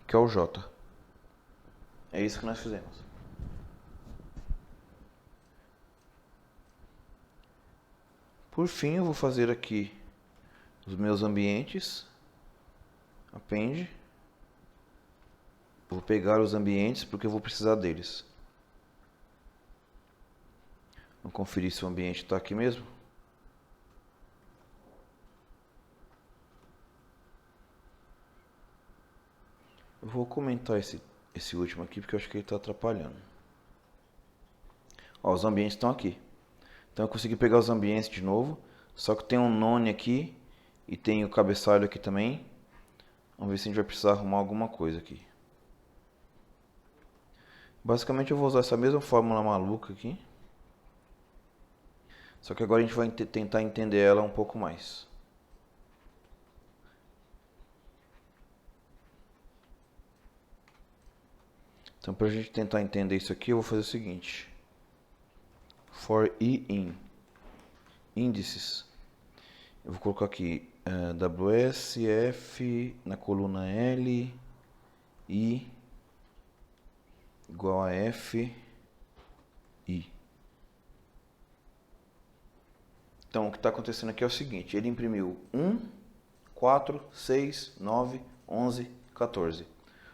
que é o J. É isso que nós fizemos. Por fim, eu vou fazer aqui os meus ambientes. Append. Vou pegar os ambientes porque eu vou precisar deles. Vamos conferir se o ambiente está aqui mesmo. Eu vou comentar esse último aqui porque eu acho que ele está atrapalhando. Ó, os ambientes estão aqui. Então eu consegui pegar os ambientes de novo. Só que tem um none aqui e tem o cabeçalho aqui também. Vamos ver se a gente vai precisar arrumar alguma coisa aqui. Basicamente eu vou usar essa mesma fórmula maluca aqui. Só que agora a gente vai tentar entender ela um pouco mais. Então, para a gente tentar entender isso aqui, eu vou fazer o seguinte. For i in índices. Eu vou colocar aqui WSF na coluna L, I igual a F, I. Então, o que está acontecendo aqui é o seguinte. Ele imprimiu 1, 4, 6, 9, 11, 14.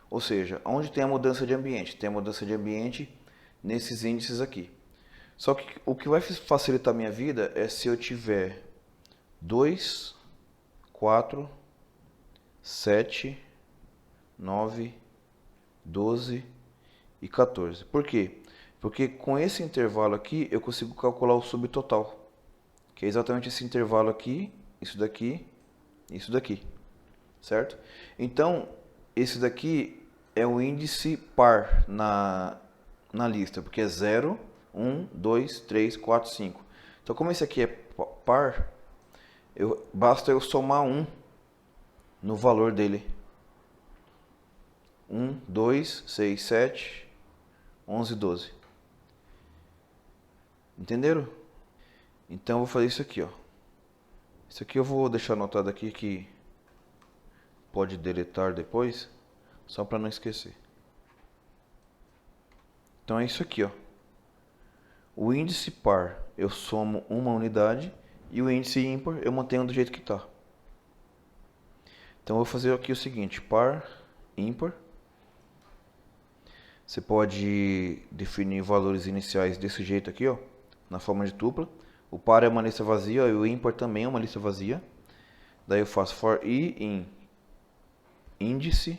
Ou seja, onde tem a mudança de ambiente? Tem a mudança de ambiente nesses índices aqui. Só que o que vai facilitar a minha vida é se eu tiver 2, 4, 7, 9, 12 e 14. Por quê? Porque com esse intervalo aqui eu consigo calcular o subtotal. Que é exatamente esse intervalo aqui, isso daqui, isso daqui. Certo? Então, esse daqui é o índice par na lista, porque é 0, 1, 2, 3, 4, 5. Então, como esse aqui é par, basta eu somar 1 no valor dele. 1, 2, 6, 7, 11, 12. Entenderam? Então, eu vou fazer isso aqui, ó. Isso aqui eu vou deixar anotado aqui que pode deletar depois, só para não esquecer. Então é isso aqui, ó. O índice par eu somo uma unidade e o índice ímpar eu mantenho do jeito que está. Então eu vou fazer aqui o seguinte, par, ímpar. Você pode definir valores iniciais desse jeito aqui, ó, na forma de tupla. O par é uma lista vazia e o ímpar também é uma lista vazia. Daí eu faço for i in índice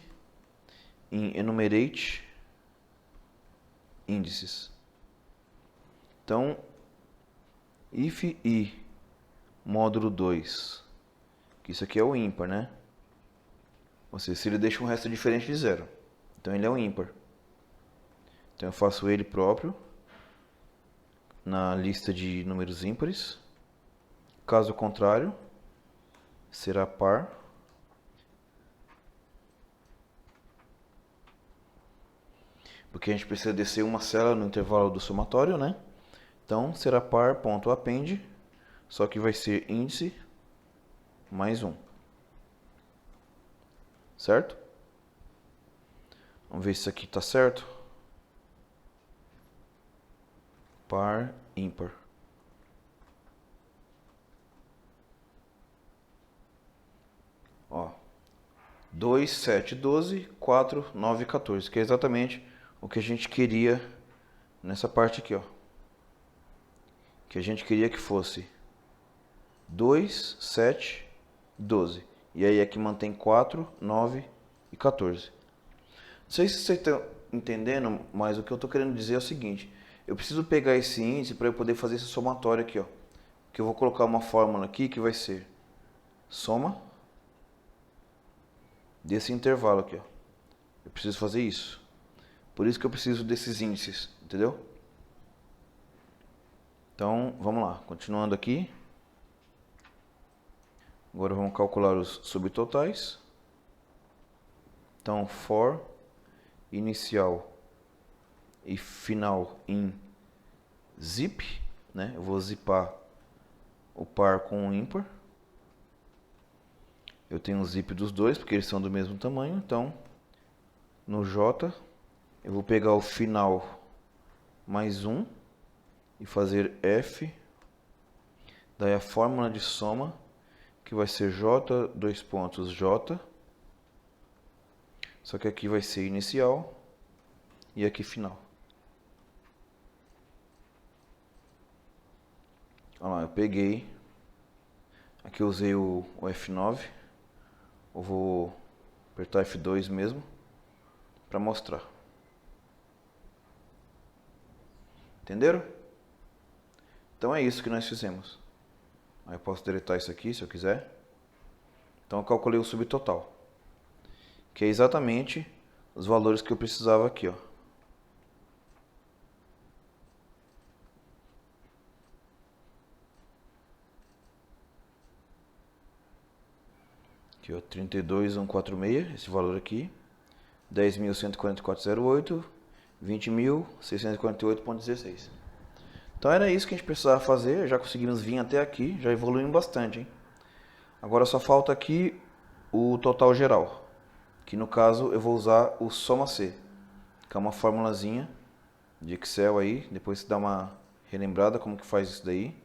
in enumerate índices. Então, if i módulo 2, que isso aqui é o ímpar, né? Ou seja, se ele deixa um resto diferente de 0, então ele é um ímpar. Então eu faço ele próprio na lista de números ímpares. Caso contrário, será par. Porque a gente precisa descer uma célula no intervalo do somatório, né? Então será par.append, só que vai ser índice mais 1. Certo? Vamos ver se isso aqui está certo. Par, ímpar. Ó, 2, 7, 12, 4, 9, 14, que é exatamente o que a gente queria nessa parte aqui, ó. Que a gente queria que fosse 2, 7, 12. E aí aqui mantém 4, 9 e 14. Não sei se vocês estão entendendo, mas o que eu estou querendo dizer é o seguinte. Eu preciso pegar esse índice para eu poder fazer esse somatório aqui, ó. Que eu vou colocar uma fórmula aqui que vai ser soma desse intervalo aqui, ó. Eu preciso fazer isso. Por isso que eu preciso desses índices, entendeu? Então, vamos lá. Continuando aqui. Agora vamos calcular os subtotais. Então, for inicial e final em zip, né? Eu vou zipar o par com o ímpar. Eu tenho o zip dos dois, porque eles são do mesmo tamanho. Então, no J, eu vou pegar o final mais 1 e fazer F. Daí a fórmula de soma, que vai ser J, 2 pontos J, Só que aqui vai ser inicial e aqui final. Olha lá, eu peguei, aqui eu usei o F9, eu vou apertar F2 mesmo para mostrar. Entenderam? Então é isso que nós fizemos. Aí eu posso deletar isso aqui se eu quiser. Então eu calculei o subtotal, que é exatamente os valores que eu precisava aqui, ó. Aqui, ó, 32.146, esse valor aqui, 10.144,08, 20.648,16. Então era isso que a gente precisava fazer, já conseguimos vir até aqui, já evoluímos bastante, hein? Agora só falta aqui o total geral, que no caso eu vou usar o soma C, que é uma formulazinha de Excel aí, depois você dá uma relembrada como que faz isso daí.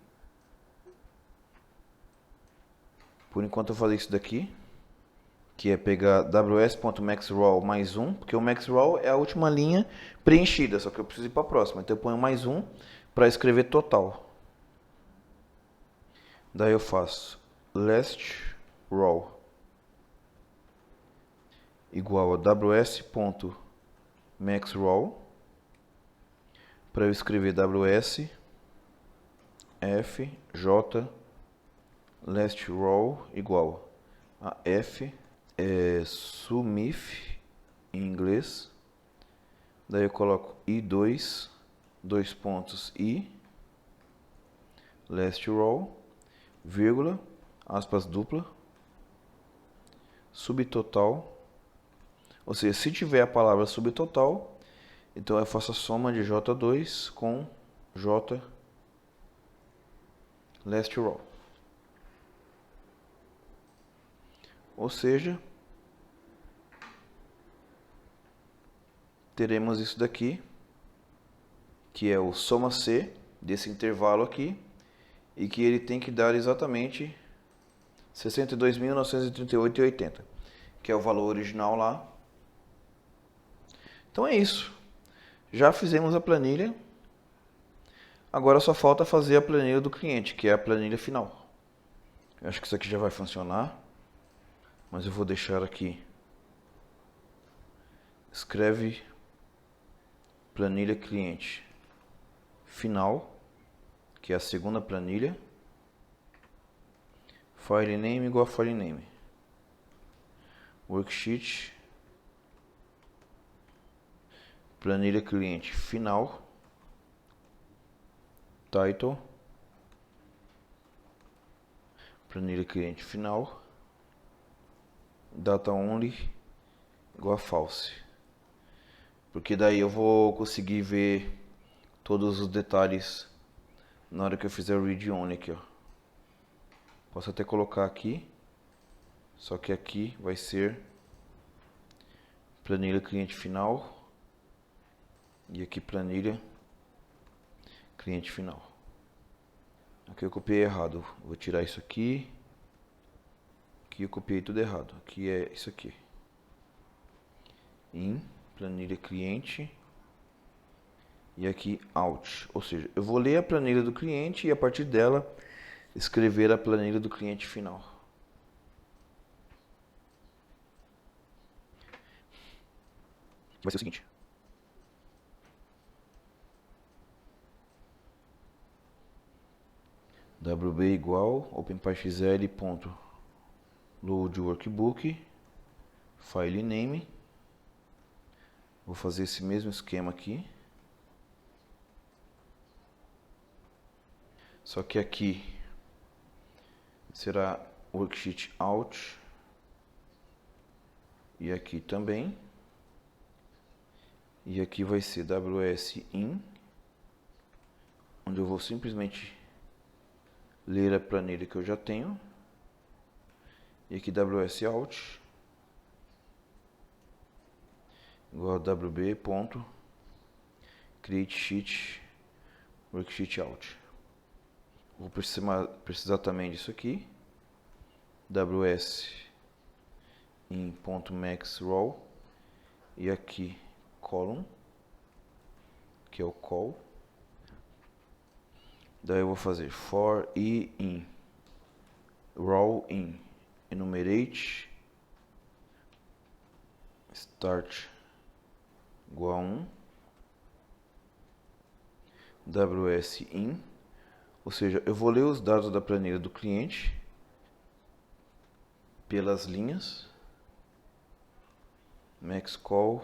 Por enquanto eu vou fazer isso daqui, que é pegar ws.maxrow mais 1, porque o maxrow é a última linha preenchida, só que eu preciso ir para a próxima, então eu ponho mais 1 para escrever total. Daí eu faço last row igual a ws.maxrow, para eu escrever ws f j last row igual a f sumif em inglês. Daí eu coloco i2 dois pontos i last row, vírgula, aspas dupla, subtotal. Ou seja, se tiver a palavra subtotal, então eu faço a soma de J2 com J last row. Ou seja, teremos isso daqui, que é o soma C desse intervalo aqui, e que ele tem que dar exatamente 62.938,80, que é o valor original lá. Então é isso. Já fizemos a planilha. Agora só falta fazer a planilha do cliente, que é a planilha final. Eu acho que isso aqui já vai funcionar, mas eu vou deixar aqui. Escreve planilha cliente final, que é a segunda planilha. File name igual a file name. Worksheet. Planilha cliente final. Title. Planilha cliente final. Data only igual a false. Porque daí eu vou conseguir ver todos os detalhes na hora que eu fizer o read only aqui, ó. Posso até colocar aqui, só que aqui vai ser planilha cliente final e aqui planilha cliente final. Aqui eu copiei errado, vou tirar isso aqui. Aqui eu copiei tudo errado, aqui é isso aqui. In planilha cliente e aqui out, ou seja, eu vou ler a planilha do cliente e a partir dela escrever a planilha do cliente final. Vai ser o seguinte: wb igual openpyxl.load workbook file name. Vou fazer esse mesmo esquema aqui, só que aqui será worksheet out e aqui também, e aqui vai ser ws in, onde eu vou simplesmente ler a planilha que eu já tenho, e aqui ws out igual a wb.create sheet worksheet out. Vou precisar também disso aqui, ws in.maxrow e aqui column, que é o call. Daí eu vou fazer for i in row in enumerate start igual a 1 ws in, ou seja, eu vou ler os dados da planilha do cliente pelas linhas, max call.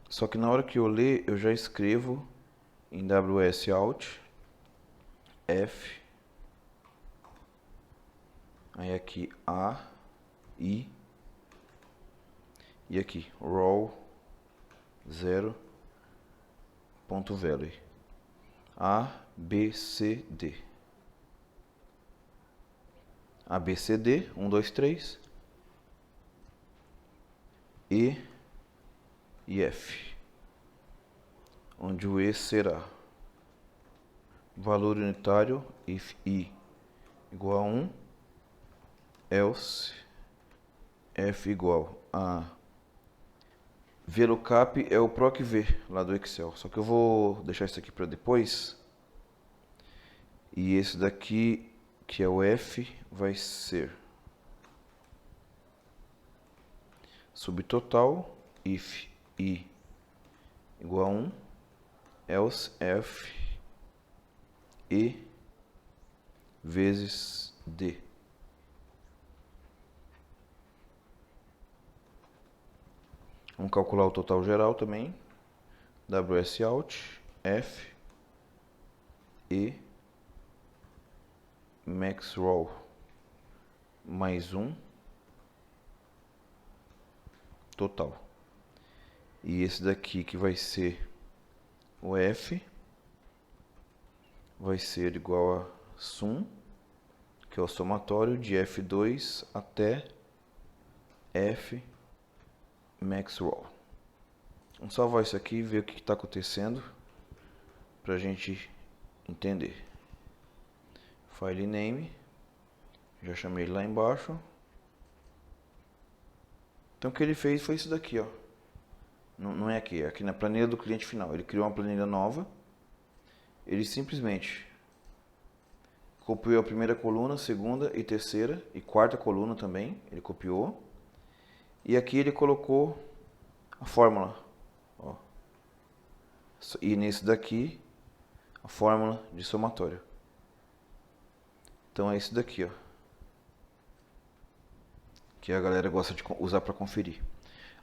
Só que na hora que eu ler, eu já escrevo em ws out f, aí aqui a, i, e aqui row 0.value a, b, c, d. A, B, C, D, 1, 2, 3, E e F, onde o E será valor unitário if I igual a 1, else F igual a VLOOKUP é o PROC-V lá do Excel, só que eu vou deixar isso aqui para depois. E esse daqui, que é o F, vai ser subtotal if I igual a 1, else F E vezes D. Vamos calcular o total geral também. WS out F E max row mais 1 total. E esse daqui que vai ser o F vai ser igual a sum, que é o somatório de F2 até F max row. Vamos salvar isso aqui e ver o que está acontecendo para a gente entender. File name, já chamei ele lá embaixo. Então o que ele fez foi isso daqui, ó. Não é aqui, é aqui na planilha do cliente final. Ele criou uma planilha nova. Ele simplesmente copiou a primeira coluna, segunda e terceira e quarta coluna também. Ele copiou. E aqui ele colocou a fórmula, ó. E nesse daqui a fórmula de somatório. Então é isso daqui, ó, que a galera gosta de usar para conferir.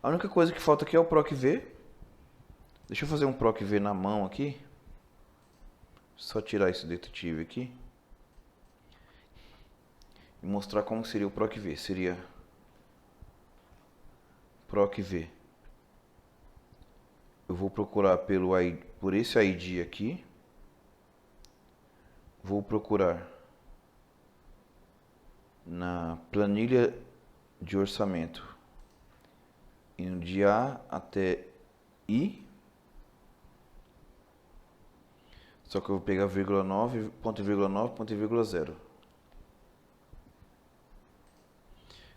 A única coisa que falta aqui é o PROC-V. Deixa eu fazer um PROC-V na mão aqui. Só tirar esse detetive aqui e mostrar como seria o PROC-V. Seria PROC-V. Eu vou procurar por esse ID aqui. Vou procurar na planilha de orçamento indo de A até I. Só que eu vou pegar vírgula 9, ponto e vírgula 9, ponto e vírgula 0.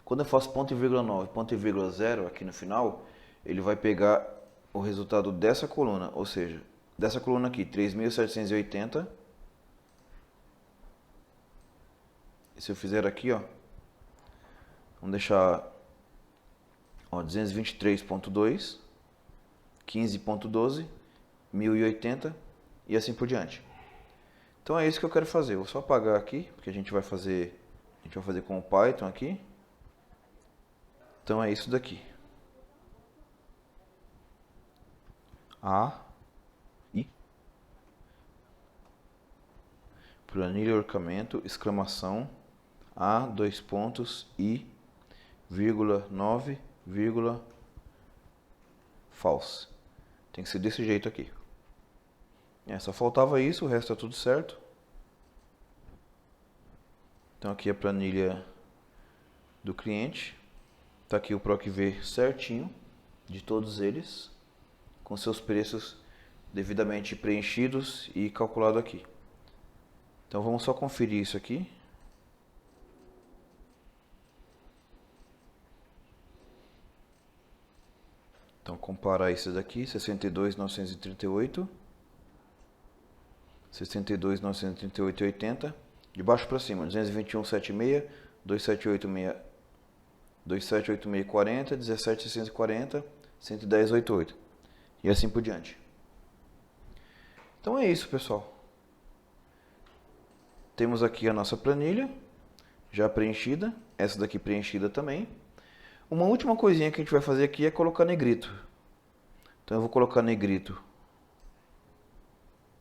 Quando eu faço ponto e vírgula 9, ponto e vírgula 0 aqui no final, ele vai pegar o resultado dessa coluna, ou seja, dessa coluna aqui, 3.780. E se eu fizer aqui, ó, vamos deixar, ó, 223.2, 15.12, 1080 e assim por diante. Então é isso que eu quero fazer. Vou só apagar aqui, porque a gente vai fazer com o Python aqui. Então é isso daqui. A, I, planilha orçamento, exclamação, A, 2 pontos, I, vírgula, 9, vírgula, false. Tem que ser desse jeito aqui. Só faltava isso, o resto é tudo certo. Então aqui a planilha do cliente. Está aqui o PROC-V certinho, de todos eles, com seus preços devidamente preenchidos e calculado aqui. Então vamos só conferir isso aqui. Então, comparar esse daqui, 62.938, 62.938,80, de baixo para cima, 221,76, 278,6, 278,640, 17,640, 110,88 e assim por diante. Então é isso, pessoal. Temos aqui a nossa planilha já preenchida, essa daqui preenchida também. Uma última coisinha que a gente vai fazer aqui é colocar negrito. Então eu vou colocar negrito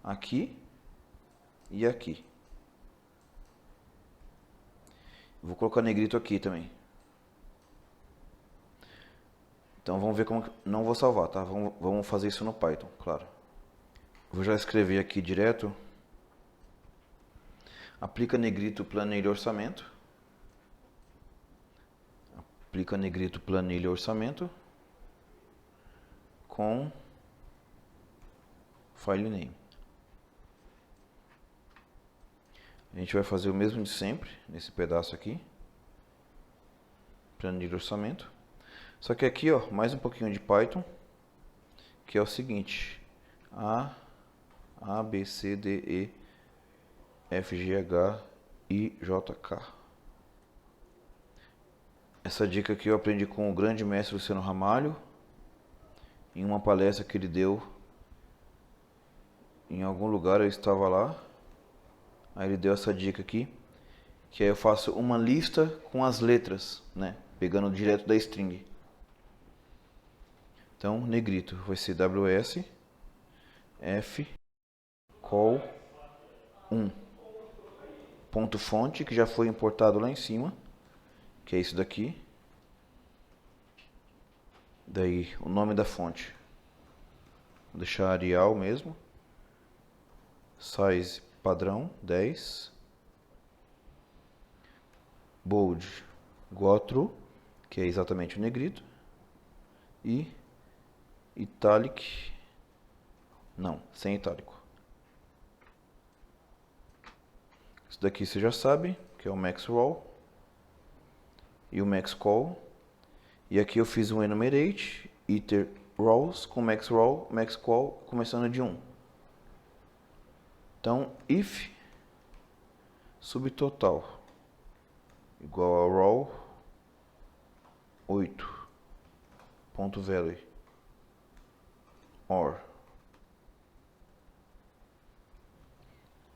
aqui e aqui. Vou colocar negrito aqui também. Então vamos ver como... Não vou salvar, tá? Vamos fazer isso no Python, claro. Vou já escrever aqui direto. Aplica negrito planilha orçamento. Aplica negrito planilha orçamento com file name. A gente vai fazer o mesmo de sempre nesse pedaço aqui. Planilha orçamento. Só que aqui, ó, mais um pouquinho de Python, que é o seguinte: A, B, C, D, E, F, G, H, I, J, K. Essa dica aqui eu aprendi com o grande mestre Luciano Ramalho, em uma palestra que ele deu em algum lugar, eu estava lá. Aí ele deu essa dica aqui, que aí eu faço uma lista com as letras, né, pegando direto da string. Então, negrito vai ser WS F call 1 ponto fonte, que já foi importado lá em cima, que é isso daqui. Daí o nome da fonte, vou deixar Arial mesmo, size padrão 10, bold igual a true, que é exatamente o negrito, e italic, não, sem itálico. Isso daqui você já sabe, que é o max roll e o max call. E aqui eu fiz um enumerate, iter rows com max roll, max call, começando de 1. Então, if subtotal igual a roll 8 ponto value or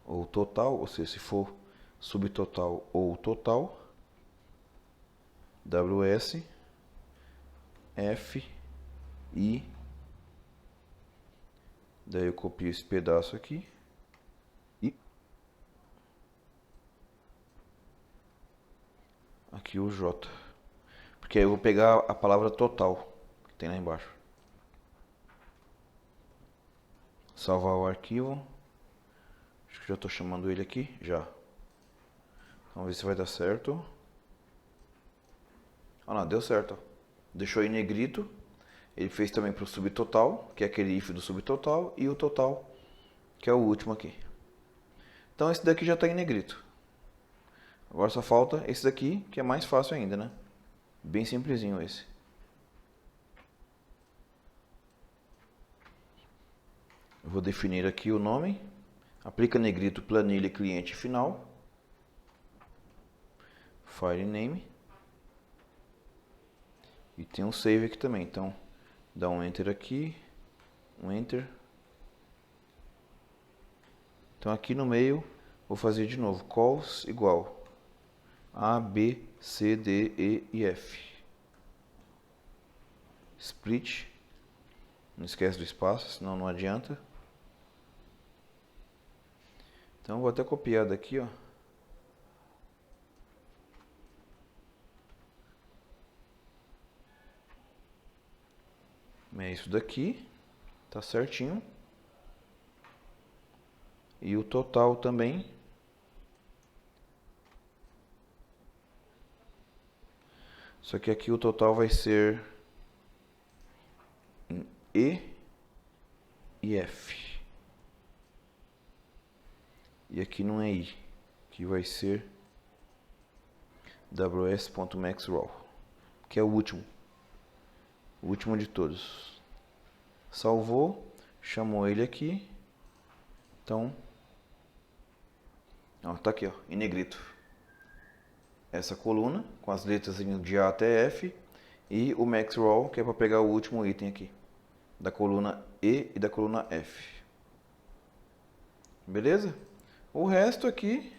ou total, ou seja, se for subtotal ou total, ws f i, daí eu copio esse pedaço aqui e aqui o j, porque aí eu vou pegar a palavra total que tem lá embaixo. Salvar o arquivo. Acho que já estou chamando ele aqui, já. Vamos ver se vai dar certo. Ah, não, deu certo. Deixou em negrito. Ele fez também para o subtotal, que é aquele if do subtotal, e o total, que é o último aqui. Então esse daqui já está em negrito. Agora só falta esse daqui, que é mais fácil ainda, né? Bem simplesinho esse. Eu vou definir aqui o nome. Aplica negrito planilha cliente final. File name. E tem um save aqui também. Então, dá um enter aqui. Um enter. Então aqui no meio, vou fazer de novo. Calls igual A, B, C, D, E e F. Split. Não esquece do espaço, senão não adianta. Então vou até copiar daqui, ó. É isso daqui, tá certinho. E o total também. Só que aqui o total vai ser em E F. E aqui não é I, que vai ser ws.maxroll, que é o último de todos. Salvou, chamou ele aqui. Então, ó, tá aqui, ó, em negrito. Essa coluna com as letras de A até F e o max roll, que é para pegar o último item aqui, da coluna E e da coluna F. Beleza? O resto aqui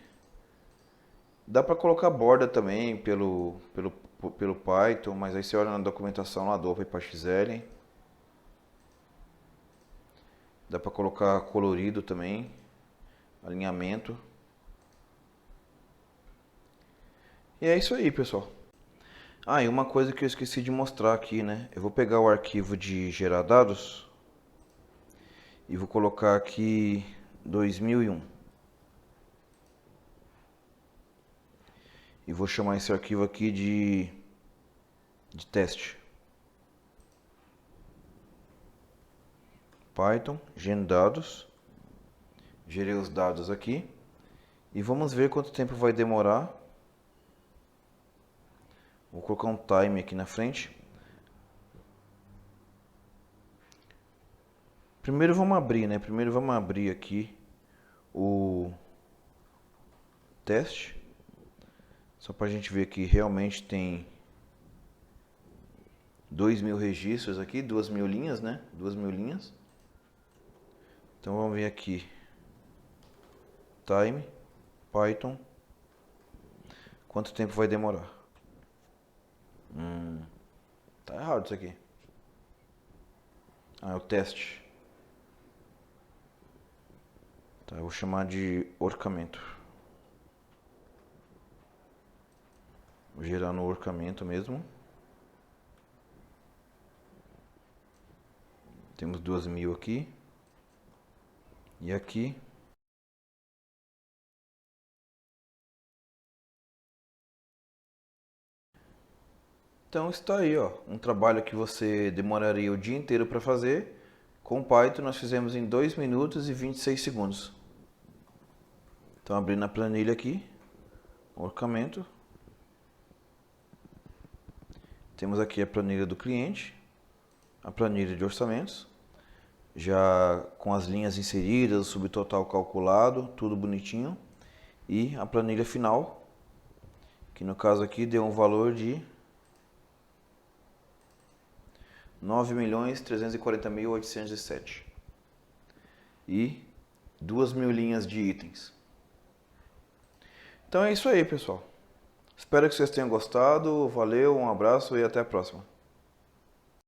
dá para colocar borda também pelo Python, mas aí você olha na documentação lá do OpenPyXL. Dá para colocar colorido também, alinhamento. E é isso aí, pessoal. Ah, e uma coisa que eu esqueci de mostrar aqui, né? Eu vou pegar o arquivo de gerar dados e vou colocar aqui 2001. E vou chamar esse arquivo aqui de teste. Python, gendados. Gerei os dados aqui. E vamos ver quanto tempo vai demorar. Vou colocar um time aqui na frente. Primeiro vamos abrir, né? Primeiro vamos abrir aqui o teste. Só para a gente ver que realmente tem 2.000 registros aqui, 2.000 linhas, né? 2.000 linhas. Então vamos ver aqui. Time, Python. Quanto tempo vai demorar? Tá errado isso aqui. Ah, é o teste. Tá, eu vou chamar de orcamento. Vou gerar no orcamento mesmo. Temos 2.000 aqui. E aqui. Então está aí, ó, um trabalho que você demoraria o dia inteiro para fazer. Com Python nós fizemos em 2 minutos e 26 segundos. Então abrindo a planilha aqui, orçamento. Temos aqui a planilha do cliente, a planilha de orçamentos, já com as linhas inseridas, o subtotal calculado, tudo bonitinho. E a planilha final, que no caso aqui deu um valor de 9.340.807 e 2.000 linhas de itens. Então é isso aí, pessoal. Espero que vocês tenham gostado. Valeu, um abraço e até a próxima.